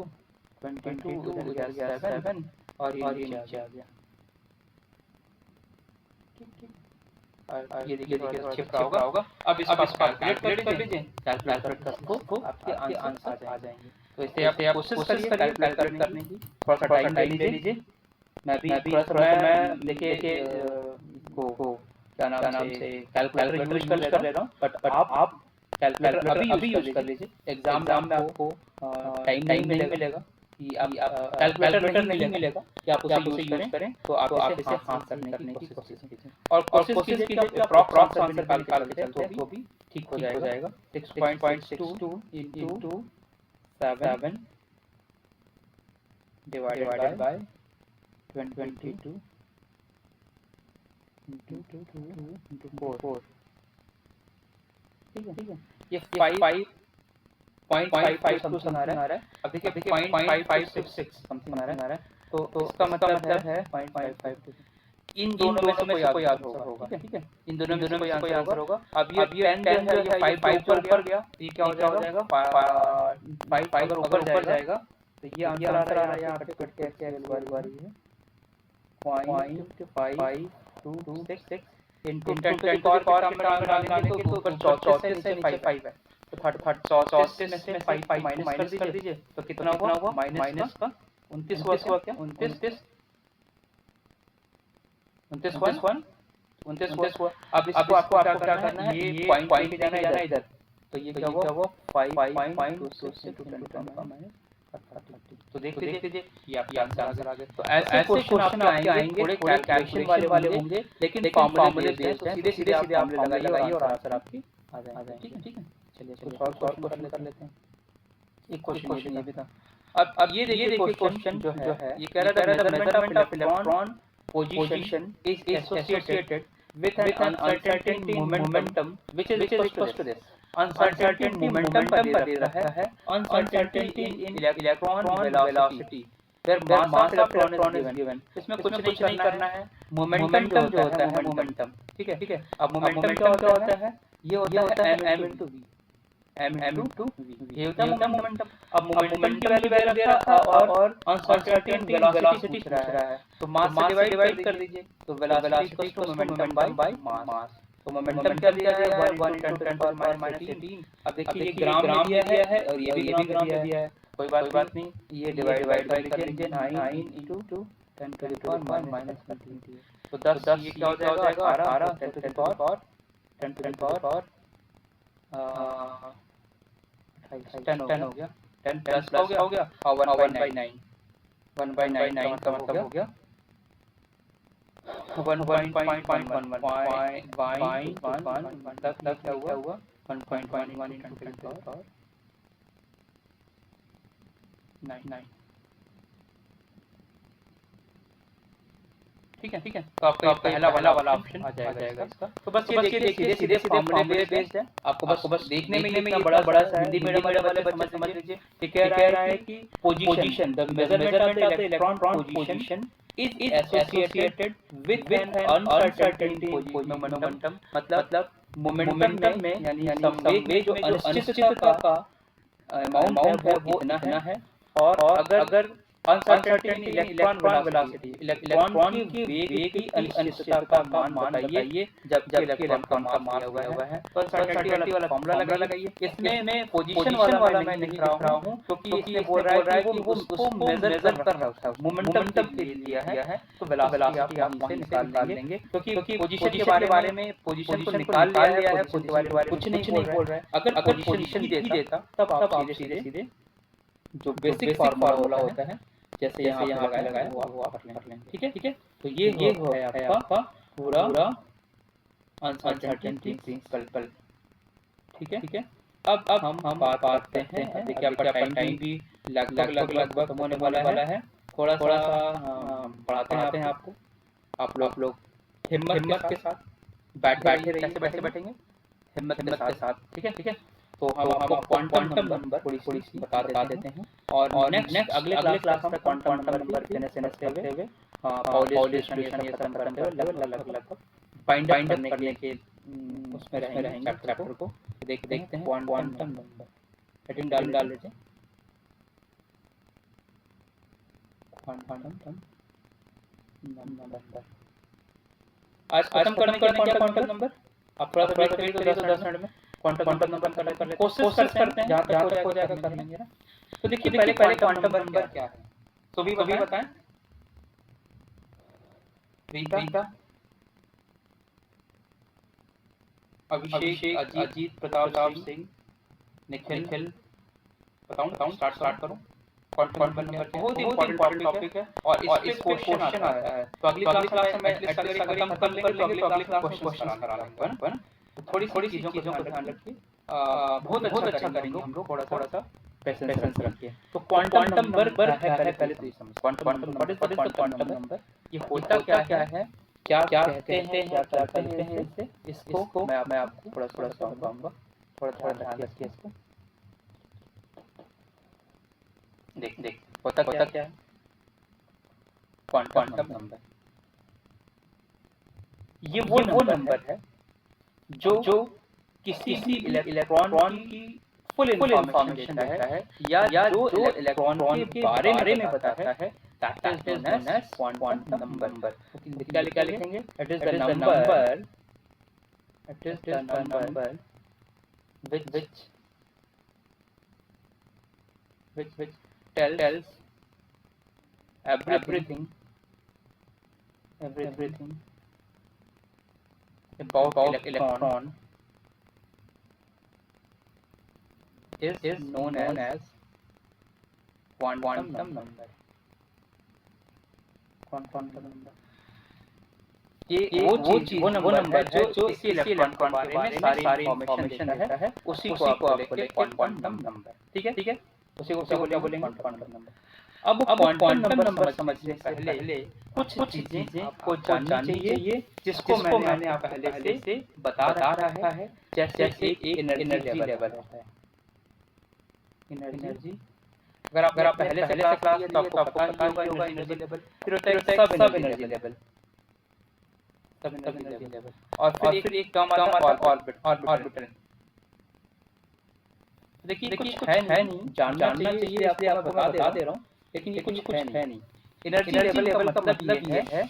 22 इधर गया 7 और ये नीचे आ गया। ठीक। और ये देखिए थोड़ा छिपा होगा। अब इसको कैलकुलेट कर लीजिए। कैलकुलेट करके तो आपके आंसर आ जाएंगे। तो इसे आप कोशिश करिए कैलकुलेट करने की, थोड़ा सा टाइम ले लीजिए। मैं थोड़ा सा देखिए को क्या नाम से कैलकुलेटर यूज कर ले रहा हूँ, बट आप कैलकुलेटर अभी यूज कर लीजिए। एग्जाम में आपको टाइम नहीं मिलेगा कि आप कैलकुलेटर नहीं मिलेगा कि आप उसे यूज करें, तो आप इसे हाथ करने की कोशिश कीजिए। और कोशिश कीजिए कि अप्रॉक्स आंसर भी निकाल के चलते हैं, तो भी ठीक हो जाएगा। 6.62 into 7 डिवाइडेड बाय 22 into 4। ठीक है। ये 5.5 समथिंग आ रहा है। अब देखिए 0.556 समथिंग आ रहा है। तो इसका मतलब है 0.55। इन दोनों में से कोई याद होगा। ठीक है, इन दोनों में से कोई आंसर होगा। अब ये 10 जो है ये 5 के ऊपर गया, तो ये क्या हो जाएगा 5 अगर ऊपर जाएगा तो ये आंसर आ रहा है। यहाँ कट के ऐसे बारी है 0.5226 into 10 to the power में डालेंगे तो ऊपर 34 से नीचे 5 है, तो 34 में से 5 माइनस कर दीजिए। तो कितना हुआ माइनस का 29 हुआ क्या 29 हुआ। अब इसको आपको क्या करना है, ये पॉइंट जाना है इधर, तो ये क्या हुआ 5.26 into 10 to the power minus 30। तो देख लीजिए ये आपका आंसर आ गया। तो ऐसे क्वेश्चन आपके आएंगे, थोड़े कैलकुलेशन वाले होंगे, लेकिन फॉर्मूले बेस्ड हैं, तो सीधे आप लगाइए और आंसर आपकी आ जाएंगे। ठीक है। चलिए सॉल्व कर लेते हैं। एक क्वेश्चन ये भी था। अब ये देखिए क्वेश्चन जो है ये कह रहा था measurement of electron position is associated with an uncertain momentum which is equal to this। uncertainty momentum पर दे रखा है, uncertainty in electron velocity where mass of electron is given। इसमें कुछ नहीं करना है, मोमेंटम जो होता है मोमेंटम। ठीक है। अब मोमेंटम क्या होता है, ये होता है m into v, m into v, ये होता है मोमेंटम। अब मोमेंटम की वैल्यू दे रखा और अनसर्टेनिटी वेलोसिटी पूछ रहा है, तो मास से डिवाइड कर दीजिए। तो velocity equals to momentum by mass. तो मोमेंटम क्या दिया है 1 into 10 to the power minus 18। अब देखिए ये ग्राम में दिया है और ये भी ग्राम में दिया है, कोई बात नहीं, ये डिवाइड कर लीजिए 9 into 10 to the power minus 20। तो 10 ये क्या हो जाएगा 18 10 to the power 10 हो गया, 10 प्लस हो गया और 1/9 का मतलब हो गया 1.11 मतलब क्या हुआ 1.11 into 10 to the power 9। ठीक है, तो आपका पहला वाला ऑप्शन आ जाएगा इसका। तो बस ये देखिए सीधे फॉर्मूले बेस्ड है, आपको बस देखने में इतना बड़ा सा हिंदी मीडियम वाले बच्चे समझ लीजिए। ये कह रहा है कि position, the measurement of the electron position is associated with an uncertainty momentum, मतलब मोमेंटम में यानी संवेग में जो अनिश्चितता का अमाउंट है वो इतना है। और अगर अनसर्टेनिटी इलेक्ट्रॉन वेलोसिटी, इलेक्ट्रॉन की वेग की अनिश्चितता का मान बताइए जबकि इलेक्ट्रॉन का मास दिया हुआ है। तो अनसर्टेनिटी वाला फॉर्मूला लगाइए। इसमें पोजीशन वाला मैं नहीं लिख रहा हूं क्योंकि इसमें बोल रहा है कि वो उसको मेजर कर रहा है, मोमेंटम के लिए दिया है। तो वेलोसिटी आप वहीं से निकाल लेंगे क्योंकि पोजीशन के बारे में पोजीशन को निकाल लिया है, पोजीशन के बारे में कुछ नहीं बोल रहा है। अगर पोजीशन ही देता तब आप सीधे जो बेसिक फार्मूला होता है जैसे यहाँ पे लगाया वो आप कर लेंगे। ठीक है, तो ये है आपका पूरा अनसर्टेनिटी प्रिंसिपल। ठीक है, अब हम बात करते हैं। देखिए आपका टाइम भी लगभग खत्म होने वाला है। थोड़ा सा पढ़ाते हैं आपको। आप लोग हिम्मत के साथ बैठे रहिए। कैसे बैठेंगे? हिम्मत के साथ। ठीक है, तो हम आपको क्वांटम नंबर थोड़ी सी बता देते हैं। और नेक्स्ट अगले क्लास में क्वांटम नंबर करते हुए पाउली डिस्ट्रीब्यूशन ये सब करते हुए लगभग बाइंड अप करने के उसमें रहेंगे चैप्टर को। देखते हैं क्वांटम नंबर। हेडिंग डाल लीजिए क्वांटम नंबर। आज खत्म करने क्या क्वांटम नंबर? आप थोड़ा सा करिए तो 10 मिनट में क्वांटम नंबर कर लेते कोशिश करते हैं जहाँ तक हो जाएगा कर लेंगे ना। तो देखिए पहले क्वांटम नंबर क्या है तो भी बताएं। रीता, अभिषेक, अजीत, प्रताप सिंह, निखिल, बताऊं स्टार्ट करूं। क्वांटम नंबर बहुत ही इंपॉर्टेंट टॉपिक है और इस पे क्वेश्चन आता है। तो अगली क्लास में एटलीस्ट अगर खत्म कर लेंगे तो अगली क्लास में क्वेश्चन करा लेंगे है ना। तो थोड़ी चीजों को ध्यान रखिए। बहुत अच्छा करेंगे हम लोग। थोड़ा सा पेशेंस रखिए। तो क्वांटम नंबर पहले तो ये समझ quantum number is the quantum number. ये होता क्या है, क्या कहते हैं, क्या करते हैं इसको मैं आपको थोड़ा बताऊंगा। थोड़ा ध्यान रखिए इसको। देख होता क्या है क्वांटम नंबर। ये वो नंबर है जो किसी भी इलेक्ट्रॉन की फुल इंफॉर्मेशन देता है या जो इलेक्ट्रॉन के बारे में बताता है। That is known as quantum number. क्या लिखेंगे? It is the number which tells everything about electron is known as quantum number. ये वो नंबर है जो इसी इलेक्ट्रॉन के बारे में सारी इंफॉर्मेशन देता है। उसी को आप बोलेंगे क्वांटम नंबर। ठीक है, उसी को क्या बोलेंगे? Quantum number. अब क्वांटम नंबर समझने से पहले कुछ चीजें आपको जाननी चाहिए जिसको मैंने आप पहले से बता रखा है। जैसे एक एनर्जी लेवल होता है। एनर्जी अगर आप पहले से क्लास लिए तो आपको पता ही होगा एनर्जी लेवल। फिर होता है सब एनर्जी लेवल। और फिर एक टर्म आता है ऑर्बिटल। देखिए कुछ है नहीं, जानना चाहिए इसलिए आपको मैं बता दे रहा हूँ। लेकिन ये कुछ है नहीं। एनर्जी लेवल का मतलब ये है,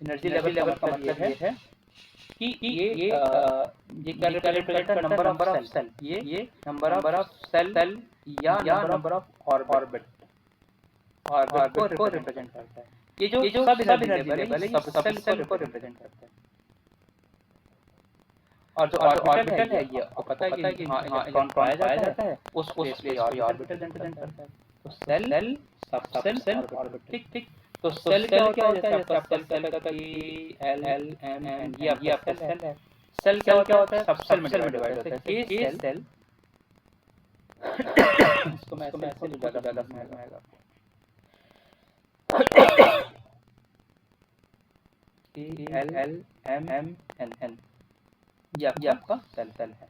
एनर्जी लेवल का मतलब ये है कि ये क्या रिप्रेजेंट करता है? Number of shell. ये नंबर ऑफ सेल या नंबर ऑफ ऑर्बिट को रिप्रेजेंट करता है। ये जो सब एनर्जी लेवल है सब सेल को रिप्रेजेंट करता है। और जो ऑर्बिटल है ये आपको पता है कि हाँ इलेक्ट्रॉन पाया जाता है उस प्लेस पे ऑर्बिटल रिप्रेजेंट करता है। तो सेल सब ऑर्बिटल। ठीक। तो सेल क्या होता है? जैसे आपका सेल का ई एल एम एन ये आपका सेल है। सेल क्या होता है? सब सेल में डिवाइड होता है। ये सेल इसको मैं ऐसे ज्यादा समझ में आएगा। L l m m n n, ये आपका सेल है,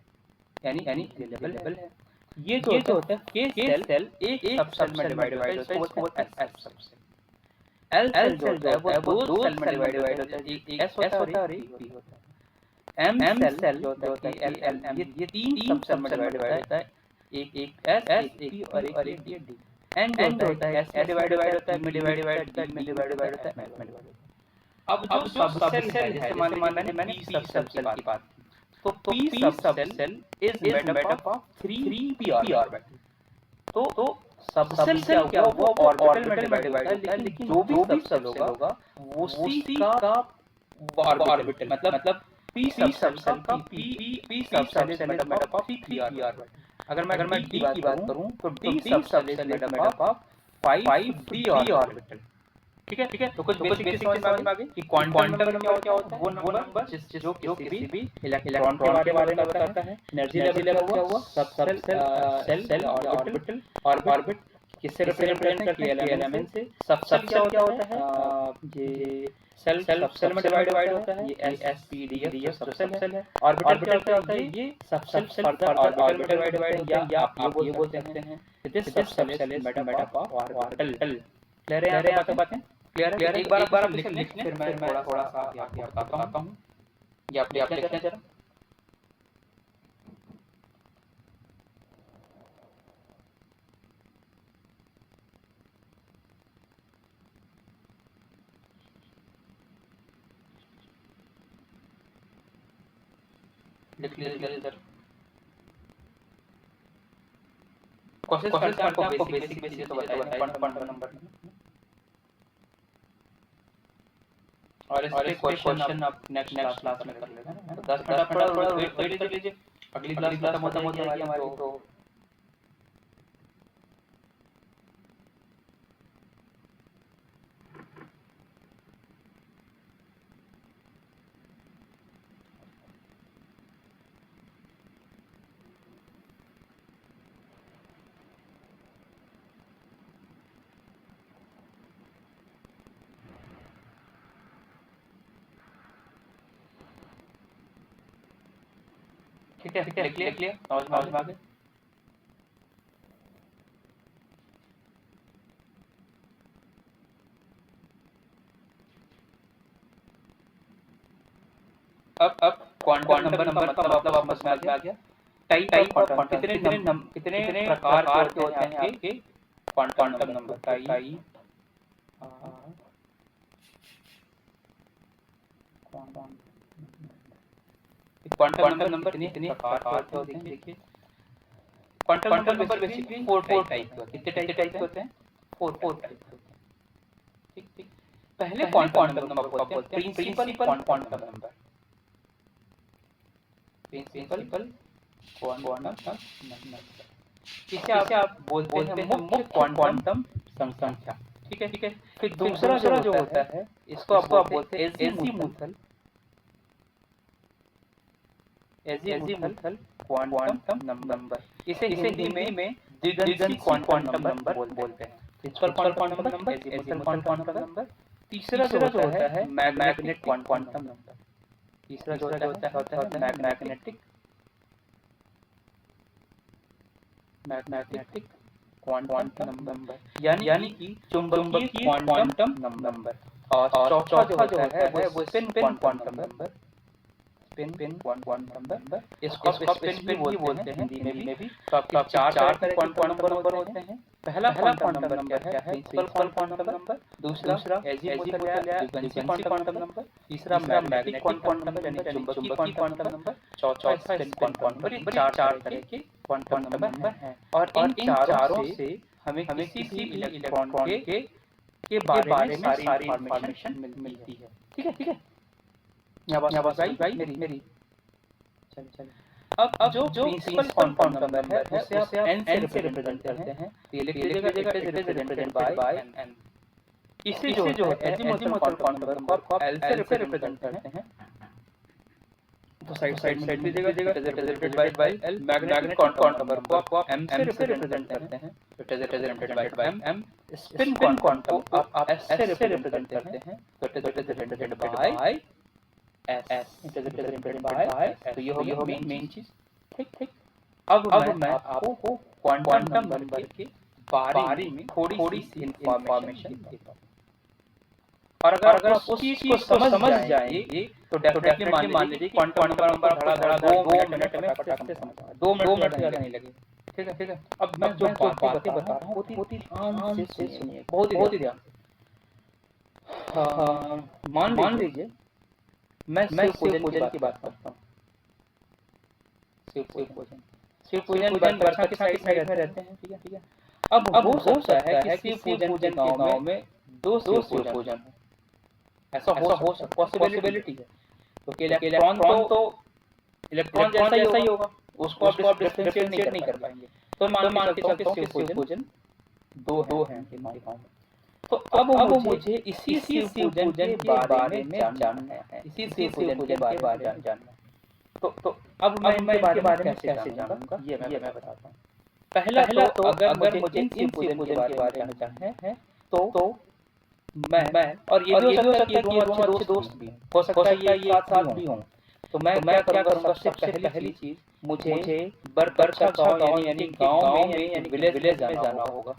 यानी लेवल है। ये जो होता है के सेल एक सबसेल में डिवाइड होता है, इसको बोलते हैं एस सबसेल। एल सेल जो होता है वो दो सेल में डिवाइड होता है, एक एस होता है और एक पी होता है। एम सेल जो होता है एल एल एम, ये तीन सबसेल में डिवाइड होता है, एक एस, एक पी और एक डी। एन जो होता है एस में डिवाइड होता है, पी में डिवाइड होता है, डी में डिवाइड होता है, एम में डिवाइड होता है। अब जो सबसेल है, जैसे मान लीजिए मैंने पी सबसेल की बात की, तो P subshell is made up of 3 P orbital. तो सबसेल क्या हुआ, वो ऑर्बिटल में डिवाइड होता है, लेकिन जो भी सबसेल होगा उसी का ऑर्बिटल, मतलब पी सबसेल का P subshell is made up of 3 P orbital. अगर मैं डी की बात करूं तो D subshell is made up of 5 D orbital. ठीक है, तो कुछ बेसिक समझ में आ गई कि क्वांटम नंबर क्या होता है, वो नंबर जो किसी भी इलेक्ट्रॉन के बारे में बताता है। एनर्जी लेवल क्या हुआ, सबसेल सेल ऑर्बिटल, ऑर्बिट किससे रिप्रेजेंट करते हैं, एलिमेंट से। सबसेल क्या होता है, ये सेल सबसेल में डिवाइड होता है, ये S P D F subshell है। ऑर्बिटल क्या होता है, ये सबसेल फर्दर ऑर्बिटल में डिवाइड होता है, या आप ये बोल सकते हैं this subshell is made up of orbital. Clear है यहाँ पे बातें? क्लियर है? एक बार आप लिख लें, फिर मैं थोड़ा सा आपको बताता हूँ। ये आप लिखें जरा। लिख लीजिए इधर। कोशिश करते हैं आपको बेसिक चीजें तो बताइए क्वांटम नंबर में, और इसके क्वेश्चन आप नेक्स्ट क्लास में कर लेना। तो 10 मिनट आप थोड़ा वेट कर लीजिए, अगली क्लास खत्म हो जाएगी हमारी। तो ठीक है, लिख लिया, समझ में आ गया। अब क्वांटम नंबर का मतलब आपको समझ में आ गया। टाइप ऑफ क्वांटम, कितने प्रकार के होते हैं आपके quantum number. Type quantum number कितने प्रकार के होते हैं, देखिए। क्वांटम नंबर बेसिकली 4 टाइप के होते हैं। कितने टाइप के होते हैं? 4 टाइप के होते हैं। ठीक। पहले क्वांटम नंबर को बोलते हैं principal quantum number. Principal quantum number, इसे आप बोलते हैं मुख्य क्वांटम संख्या। ठीक है। फिर दूसरा जो होता है, इसको आप बोलते हैं एजीमुथल क्वांटम नंबर। इसे हिंदी में द्विगंशी क्वांटम नंबर बोलते हैं। Principal quantum number, azimuthal quantum number. तीसरा जो होता है मैग्नेटिक क्वांटम नंबर। तीसरा जो होता है मैग्नेटिक क्वांटम नंबर, यानी कि चुंबकीय क्वांटम नंबर। और चौथा जो होता है वो spin quantum number. Spin quantum number, इसको स्पिन भी बोलते हैं हिंदी में भी। तो आपके चार तरह के क्वांटम नंबर होते हैं। पहला क्वांटम नंबर क्या है, प्रिंसिपल क्वांटम नंबर। दूसरा एजीमुथल या द्विगंशी क्वांटम नंबर। तीसरा मैग्नेटिक क्वांटम नंबर यानी चुंबकीय क्वांटम नंबर। चौथा स्पिन क्वांटम नंबर। ये चार तरह के क्वांटम नंबर हैं। और इन चारों से हमें किसी भी इलेक्ट्रॉन के बारे में सारी इंफॉर्मेशन मिलती है। ठीक है। यहाँ बात आई मेरी। चलिए। अब जो प्रिंसिपल क्वांटम नंबर है उसे आप n से रिप्रेजेंट करते हैं। तो ये लिख लीजिएगा, it is represented bye n। इसे जो है एजीमुथल क्वांटम नंबर को आप l से रिप्रेजेंट करते हैं। तो साइड में लीजिएगा it is represented by l. Magnetic quantum number को आप एम से रिप्रेजेंट करते हैं, it is represented by m. Spin quantum को आप एस से रिप्रेजेंट करते हैं, तो it is represented by s, it is represented by s. तो ये हो गया मेन चीज। ठीक। अब मैं आपको क्वांटम नंबर के बारे में थोड़ी सी इंफॉर्मेशन देता हूँ, और अगर आप उस चीज को समझ जाएंगे तो डेफिनेटली मान लीजिए क्वांटम नंबर आपको धड़ाधड़ 2 मिनट में फटाफट से समझ आएगा, 2 मिनट से ज्यादा नहीं लगे। ठीक है। अब मैं जो बातें बता रहा हूँ बहुत ही ध्यान से सुनिए, बहुत ही ध्यान से। मान लीजिए मैं शिव पूजन की बात करता हूँ। शिव पूजन वर्षा के साइड में रहते हैं। ठीक है। अब हो सकता है कि शिव पूजन के गांव में दो शिव पूजन हो, ऐसा हो सकता पॉसिबिलिटी है। तो इलेक्ट्रॉन तो इलेक्ट्रॉन जैसा ही होगा, उसको आप डिफरेंशिएट नहीं कर पाएंगे। तो मान के चलते हैं कि शिव पूजन दो हैं उनके गांव में। तो अब मुझे इसी शिव पूजन के बारे में जानना है, इसी शिव पूजन के बारे में जानना है। तो अब मैं इनके बारे में कैसे जानूंगा, ये मैं बताता हूँ। पहला तो अगर मुझे इन शिव पूजन के बारे में जानना है तो मैं और ये भी हो सकता है कि दोनों अच्छे दोस्त भी हो सकता है ये साथ भी हों। तो मैं क्या करूँगा, सबसे पहली चीज मुझे बरकच्छा गांव यानी गांव में यानी विलेज में जाना होगा।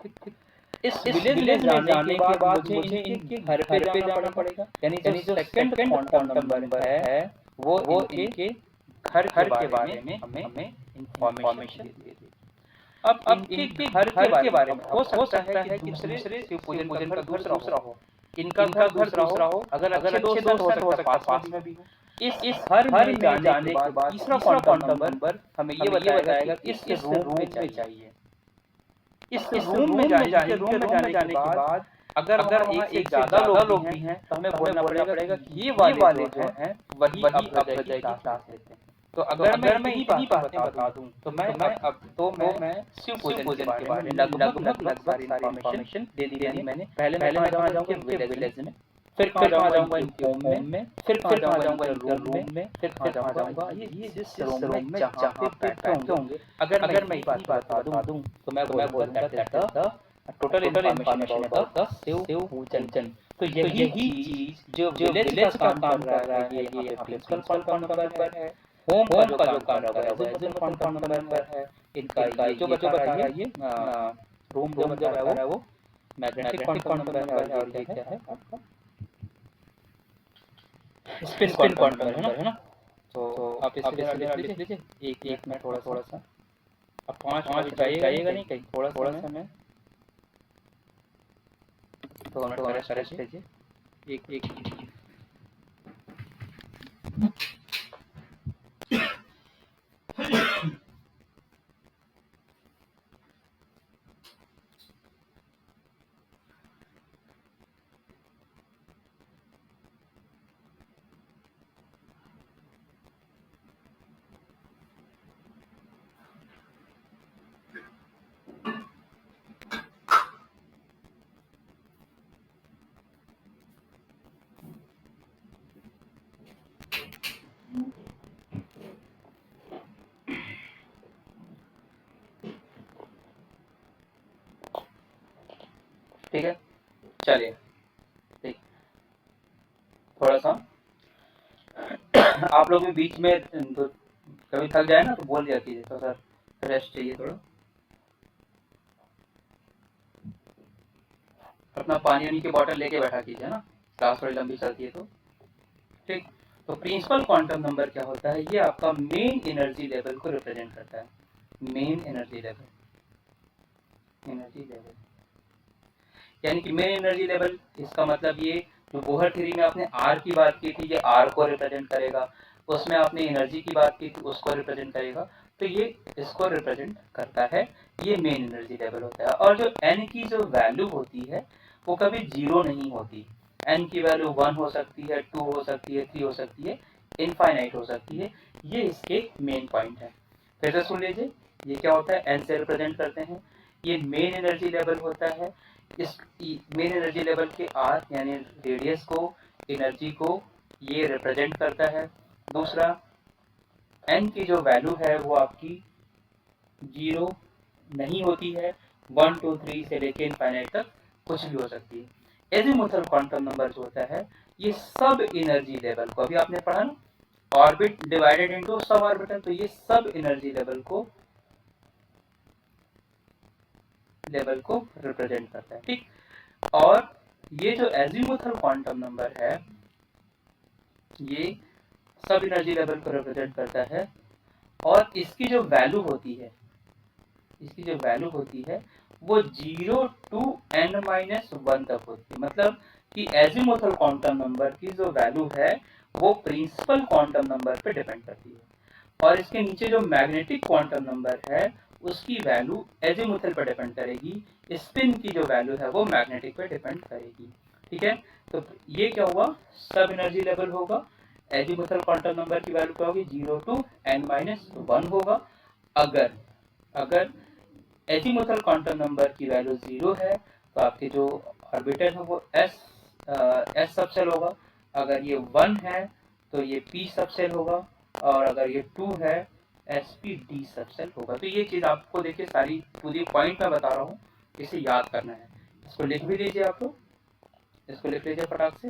ठीक। इस विलेज में जाने के बाद मुझे इनके घर पे जाना पड़ेगा, यानी जो सेकंड क्वांटम नंबर है वो इनके घर के बारे में हमें इंफॉर्मेशन देगी। अब इनके घर के बारे में हो सकता है कि दूसरे शिव पूजन का घर दूसरा हो, इनका घर दूसरा हो, अगर अच्छे दोस्त हो सकता है पास में भी हो। इस घर में जाने के बाद तीसरा क्वांटम नंबर हमें ये बताएगा कि इस रूम में चाहिए। इस रूम में जाने के बाद अगर वहाँ एक से ज्यादा लोग भी हैं तो हमें बोलना पड़ेगा कि ये वाले जो हैं वही अब हृदय की क्लास लेते हैं। तो अगर मैं इतनी बातें बता दूं तो मैं शिव पूजन के बारे में लगभग सारी इंफॉर्मेशन दे दी मैंने। पहले मैं कहाँ जाऊंगा विलेज में, फिर कहाँ जाऊंगा इनके होम में, फिर कहाँ जाऊंगा इनके रूम में, फिर कहाँ जाऊंगा ये जिस रूम में जहाँ पे बैठे होंगे। अगर मैं इतनी बात बता दूं तो मैं बोलूंगा that is the total information about the शिव पूजन। तो यही चीज जो विलेज का काम कर रहा है ये यहाँ पे प्रिंसिपल क्वांटम नंबर है, होम का जो काम कर रहा है वो क्वांटम नंबर है, इनका ये जो बता रहा है ये रूम जो बता रहा है वो मैग्नेटिक क्वांटम नंबर है, और ये क्या है आपका स्पिन क्वांटम नंबर है ना। तो आप इसे लिख लीजिए। एक में थोड़ा सा अब 5 जाइएगा नहीं कहीं, थोड़ा सा मैं 2 मिनट का रेस्ट लीजिए। एक ठीक है, चलिए ठीक। थोड़ा सा आप लोग भी बीच में कभी थक जाए ना तो बोल दिया कीजिए, तो सर रेस्ट चाहिए थोड़ा। अपना पानी की बोतल लेके बैठा कीजिए ना, क्लास थोड़ी लंबी चलती है तो ठीक। तो प्रिंसिपल क्वांटम नंबर क्या होता है, ये आपका मेन एनर्जी लेवल को रिप्रेजेंट करता है। मेन एनर्जी लेवल यानी कि मेन एनर्जी लेवल, इसका मतलब ये जो बोहर थ्योरी में आपने आर की बात की थी, ये आर को रिप्रेजेंट करेगा। उसमें आपने एनर्जी की बात की थी, उसको रिप्रेजेंट करेगा। तो ये इसको रिप्रेजेंट करता है, ये मेन एनर्जी लेवल होता है। और जो एन की जो वैल्यू होती है वो कभी 0 नहीं होती। एन की वैल्यू 1 हो सकती है, 2 हो सकती है, 3 हो सकती है, इनफाइनाइट हो सकती है। ये इसके मेन पॉइंट है। फिर से सुन लीजिए, ये क्या होता है, एन से रिप्रेजेंट करते हैं, ये मेन एनर्जी लेवल होता है। इस मेन एनर्जी लेवल के आर यानी रेडियस को, एनर्जी को ये रिप्रेजेंट करता है। दूसरा n की जो वैल्यू है वो आपकी 0 नहीं होती है, 1 2 3 से लेके इनफाइनाइट तक कुछ भी हो सकती है। एजीमुथल क्वांटम नंबर जो होता है ये सब एनर्जी लेवल को, अभी आपने पढ़ा ना, orbit divided into sub orbital, तो ये सब एनर्जी लेवल को रिप्रेजेंट करता है, ठीक। और ये जो एजीमुथल क्वांटम नंबर है ये सब एनर्जी लेवल को रिप्रेजेंट करता है, और इसकी जो वैल्यू होती है वो 0 टू n-1 तक होती है। मतलब कि एजीमुथल क्वांटम नंबर की जो वैल्यू है वो प्रिंसिपल क्वांटम नंबर पे डिपेंड करती है, और इसके नीचे जो मैग्नेटिक क्वांटम नंबर है उसकी वैल्यू एजीमुथल पर डिपेंड करेगी, स्पिन की जो वैल्यू है वो मैग्नेटिक पे डिपेंड करेगी, ठीक है। तो ये क्या हुआ, सब एनर्जी लेवल होगा, एजीमुथल क्वांटम नंबर की वैल्यू क्या होगी, 0 टू n-1 होगा। अगर एजीमुथल क्वांटम नंबर की वैल्यू 0 है तो आपके जो ऑर्बिटल है वो s सबसेल होगा, अगर ये 1 है तो ये p सबसेल होगा, और अगर ये 2 है sp d सबसेल होगा। तो ये चीज आपको देखिए सारी पूरी पॉइंट में बता रहा हूँ, इसे याद करना है। इसको लिख भी लीजिए आप लोग, इसको लिख लीजिए फटाक से।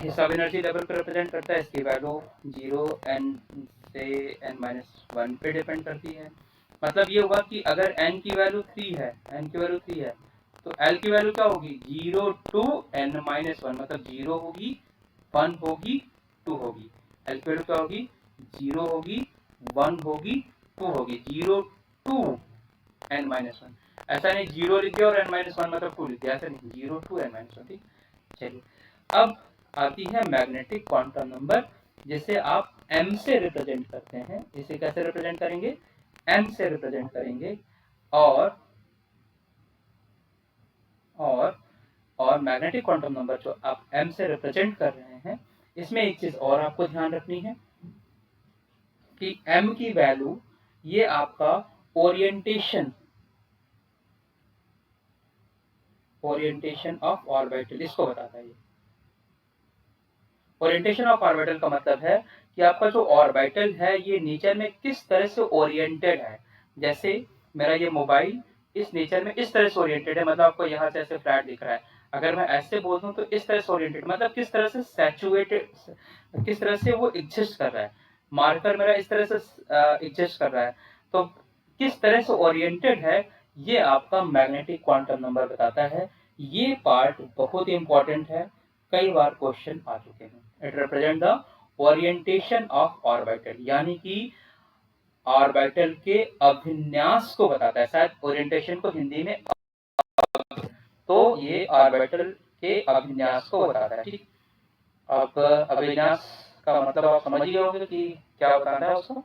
ये सब एनर्जी लेवल को रिप्रेजेंट करता है, इसकी वैल्यू 0 n से n-1 पे डिपेंड करती है। मतलब ये हुआ कि अगर n की वैल्यू 3 है, तो l की वैल्यू क्या होगी, 0 टू n-1, मतलब 0 होगी, 1 होगी, 2 होगी। l की वैल्यू क्या होगी, 0 होगी, 1 होगी, 2 होगी, 0 टू n-1। ऐसा नहीं 0 लिख दिया और n-1 मतलब 2 लिख दिया, ऐसा नहीं, 0 टू n-1, ठीक। चलिए अब आती है मैग्नेटिक क्वांटम नंबर, जिसे आप m से रिप्रेजेंट करते हैं। इसे कैसे रिप्रेजेंट करेंगे, m से रिप्रेजेंट करेंगे। और मैग्नेटिक क्वांटम नंबर जो आप m से रिप्रेजेंट कर रहे हैं, इसमें एक चीज और आपको ध्यान रखनी है कि m की वैल्यू ये आपका ओरिएंटेशन ऑफ ऑर्बिटल इसको बताता है। ओरिएंटेशन ऑफ ऑर्बिटल का मतलब है कि आपका जो ऑर्बिटल है ये नेचर में किस तरह से ओरिएंटेड है। जैसे मेरा ये मोबाइल इस नेचर में इस तरह से ओरिएंटेड है, मतलब आपको यहाँ से ऐसे फ्लैट दिख रहा है, अगर मैं ऐसे बोल दूं तो इस तरह से ओरिएंटेड, मतलब किस तरह से सैचुरेटेड, किस तरह से वो एग्जिस्ट कर रहा है। मार्कर मेरा इस तरह से एग्जिस्ट कर रहा है, तो किस तरह से ओरिएंटेड है ये आपका मैग्नेटिक क्वांटम नंबर बताता है। ये पार्ट बहुत इंपॉर्टेंट है, कई बार क्वेश्चन आ चुके हैं। It represent the orientation of orbital, यानी कि ऑर्बिटल के अभिन्यास को बताता है। शायद ओरिएंटेशन को हिंदी में, तो ये ऑर्बिटल के अभिन्यास को बताता है, ठीक। अब अभिन्यास का मतलब आप समझ ही होंगे कि क्या बताना है उसको,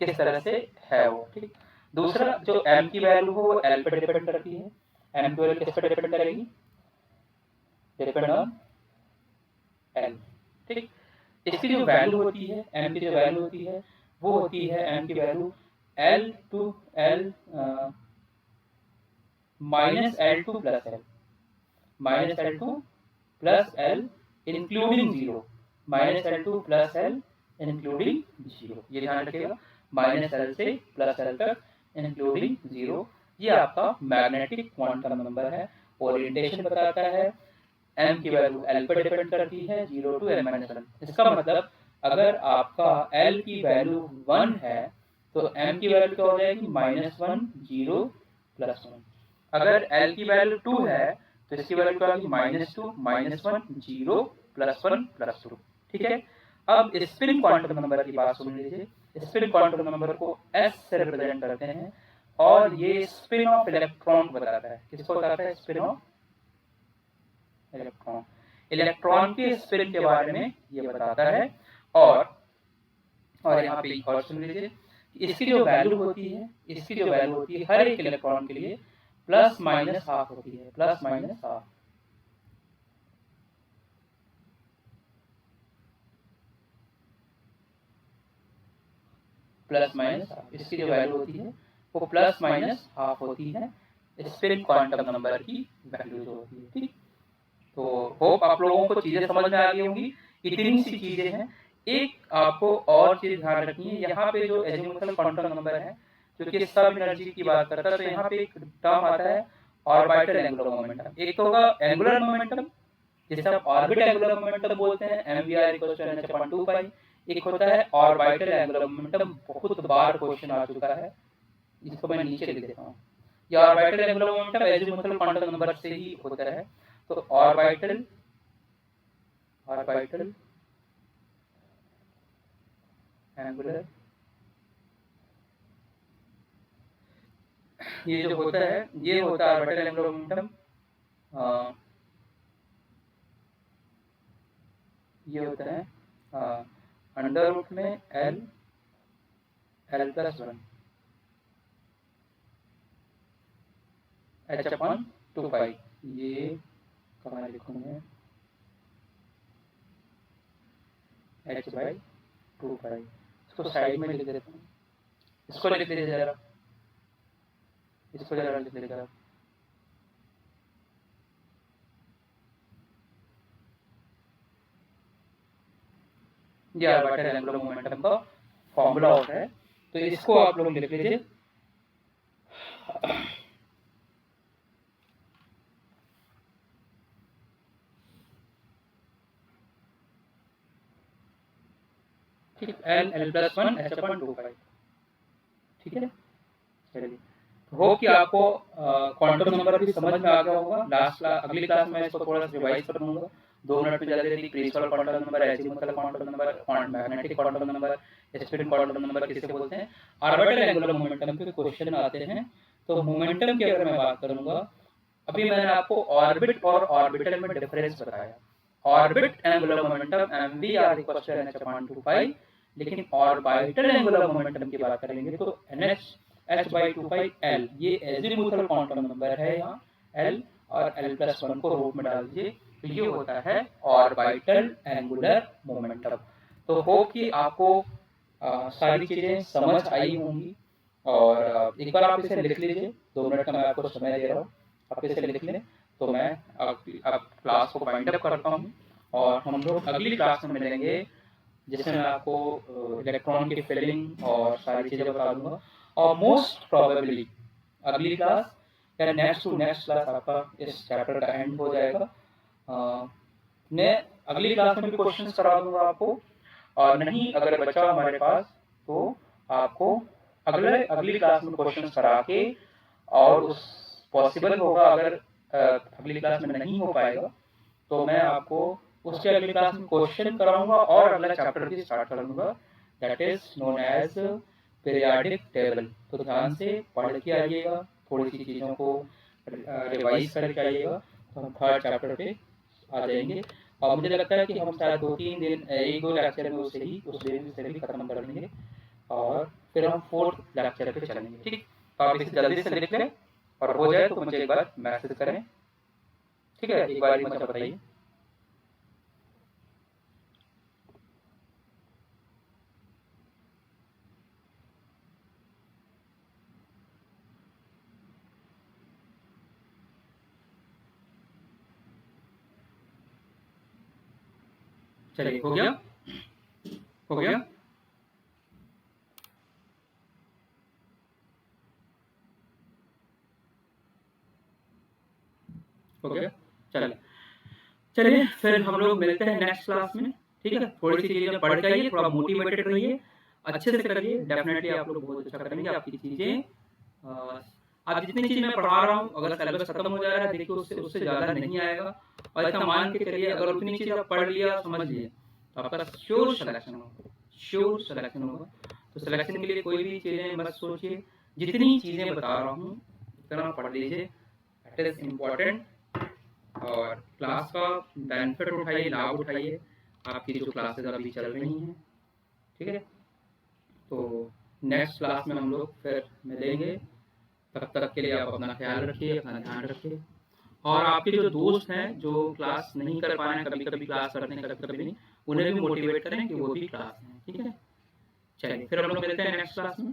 किस तरह से है वो, ठीक। दूसरा जो m की वैल्यू हो वो l पर डिपेंड करती है। m की वैल्यू किस पर डिपेंड करेगी, डिपेंड ऑन l, ठीक। इसकी जो वैल्यू होती है, m की जो वैल्यू होती है वो होती है m की value l to l minus l to plus l, minus l to plus l including zero, minus l to plus l including zero, ये ध्यान रखिएगा, माइनस l से प्लस l तक इंक्लूडिंग जीरो। ये आपका मैग्नेटिक क्वांटम नंबर है, orientation बताता है, m की वैल्यू l पर डिपेंड करती है, 0 टू n-1। इसका मतलब अगर आपका l की वैल्यू 1 है तो m की वैल्यू क्या हो जाएगी, -1 0 प्लस 1। अगर l की वैल्यू 2 है तो इसकी वैल्यू क्या होगी, -2 -1 0 प्लस 1 प्लस 2, ठीक है। अब स्पिन क्वांटम नंबर की बात सुन लीजिए। स्पिन क्वांटम नंबर को s से रिप्रेजेंट करते हैं, और ये स्पिन ऑफ इलेक्ट्रॉन बताता है। किसको बताता है, स्पिन ऑफ इलेक्ट्रॉन, इलेक्ट्रॉन के स्पिन के बारे में ये बताता है। और यहाँ पे एक और सुन लीजिए, इसकी जो वैल्यू होती है, हर एक इलेक्ट्रॉन के लिए प्लस माइनस हाफ होती है, plus minus half. Plus minus half, इसकी जो वैल्यू होती है वो प्लस माइनस हाफ होती है स्पिन क्वांटम नंबर की वैल्यू जो होती है, ठीक। तो होप आप लोगों को चीजें समझ में आ गई होंगी। इतनी सी चीजें हैं। एक आपको और चीज ध्यान रखनी है, यहाँ पे जो एजीमुथल क्वांटम नंबर है जो कि सब एनर्जी की बात करता है, तो यहाँ पे एक टर्म आता है ऑर्बिटल एंगुलर मोमेंटम। एक तो होगा एंगुलर मोमेंटम जिसे आप ऑर्बिट एंगुलर मोमेंटम बोलते हैं, mvr = nh/2 पाई। एक होता है ऑर्बिटल एंगुलर मोमेंटम, बहुत बार क्वेश्चन आ चुका है, इसको मैं नीचे लिख देता हूँ। ये orbital angular momentum azimuthal quantum number से ही होता है। तो ऑर्बिटल एंगुलर, ये जो होता है ये होता है ऑर्बिटल एंगुलर मोमेंटम, ये होता है अंडर रूट में l + 1 h/2 पाई। ये कहाँ लिखूंगे, h/2 पाई। इसको साइड में लिख देता हूँ, इसको लिख लीजिए जरा, इसको जरा लिख लीजिए जरा। ये ऑर्बिटल एंगुलर मोमेंटम का फॉर्मूला होता है, तो इसको आप लोग लिख लीजिए। ठीक है, l + 1 h/2 पाई। ठीक है, चलिए, होप कि आपको क्वांटम नंबर भी समझ में आ गया होगा। अगली क्लास में इसको थोड़ा सा रिवाइज कर दूंगा 2 मिनट में जल्दी। Principal quantum number, azimuthal quantum number, magnetic quantum number, spin quantum number किसे बोलते हैं, ऑर्बिटल एंगुलर मोमेंटम के क्वेश्चन आते हैं। तो मोमेंटम की अगर मैं बात करूंगा, अभी मैंने आपको ऑर्बिट और ऑर्बिटल में डिफरेंस बताया। Orbit angular momentum mvr = nh/2 पाई, लेकिन ऑर्बिटल एंगुलर मोमेंटम की बात करेंगे तो h/2 पाई l, ये एजीमुथल क्वांटम नंबर है। यहाँ l और l + 1 को रूट में डाल दीजिए, तो ये होता है ऑर्बिटल एंगुलर मोमेंटम। तो होप कि आपको सारी चीजें समझ आई होंगी। और एक बार आप इसे लिख लीजिए, 2 मिनट का मैं आपको समय दे रहा हूँ, आप इसे लिख लें। तो मैं अब क्लास को वाइंड अप करता हूँ और हम लोग अगली क्लास में मिलेंगे, जिसमें मैं आपको इलेक्ट्रॉन की फिलिंग और सारी चीज़ें बता दूंगा। और मोस्ट प्रोबेबली अगली क्लास या नेक्स्ट टू नेक्स्ट क्लास आपका इस चैप्टर का एंड हो जाएगा। मैं अगली क्लास में भी क्वेश्चंस करा दूंगा आपको, और नहीं अगर बचा हमारे पास तो आपको अगली क्लास में क्वेश्चंस करा के, और उस पॉसिबल होगा अगर अगली क्लास में नहीं हो पाएगा तो मैं आपको उसके अगली क्लास में क्वेश्चन कराऊंगा और अगला चैप्टर भी स्टार्ट करूंगा, that is known as periodic table. तो ध्यान से पढ़ के आइएगा, थोड़ी सी चीज़ों को रिवाइज करके आइएगा, तो हम 3rd चैप्टर पे आ जाएंगे। और मुझे लगता है कि हम शायद 2-3 दिन 1-2 लेक्चर में उस दिन से भी खत्म कर देंगे, और फिर हम 4th लेक्चर पे चलेंगे। ठीक, तो आप इसे जल्दी से लिख लें, और हो जाए तो मुझे एक बार मैसेज करें। ठीक है, एक बार मुझे बताइए। चलिए, हो गया, हो गया। हो गया, चलिए फिर हम लोग मिलते हैं नेक्स्ट क्लास में। ठीक है, थोड़ी सी चीजें पढ़ के आइए, थोड़ा मोटिवेटेड रहिए, अच्छे से करिए, डेफिनेटली आप लोग बहुत अच्छा करेंगे। आपकी चीजें आप जितनी चीज मैं पढ़ा रहा हूँ, अगर सिलेबस खत्म हो जा रहा है, देखिए उससे उससे ज्यादा नहीं आएगा। और इतना मान के चलिए, अगर उतनी चीज आप पढ़ लिया, समझ लिए, तो आपका श्योर सिलेक्शन होगा, श्योर सिलेक्शन होगा। तो सिलेक्शन के लिए कोई भी चीजें मत सोचिए, जितनी चीजें बता रहा हूँ उतना पढ़ लीजिए, दैट इज इम्पोर्टेंट। और क्लास का बेनिफिट उठाइए, लाभ उठाइए, आपकी जो क्लासेस अभी चल रही हैं। ठीक है, तो नेक्स्ट क्लास में हम लोग फिर मिलेंगे। तब तक के लिए आप अपना ख्याल रखिए, अपना ध्यान रखिए, और आपके जो दोस्त हैं जो क्लास नहीं कर पाए हैं, कभी कभी क्लास करते हैं, कभी कभी नहीं, उन्हें भी मोटिवेट करें कि वो भी क्लास में। ठीक है, चलिए फिर हम लोग मिलते हैं नेक्स्ट क्लास में।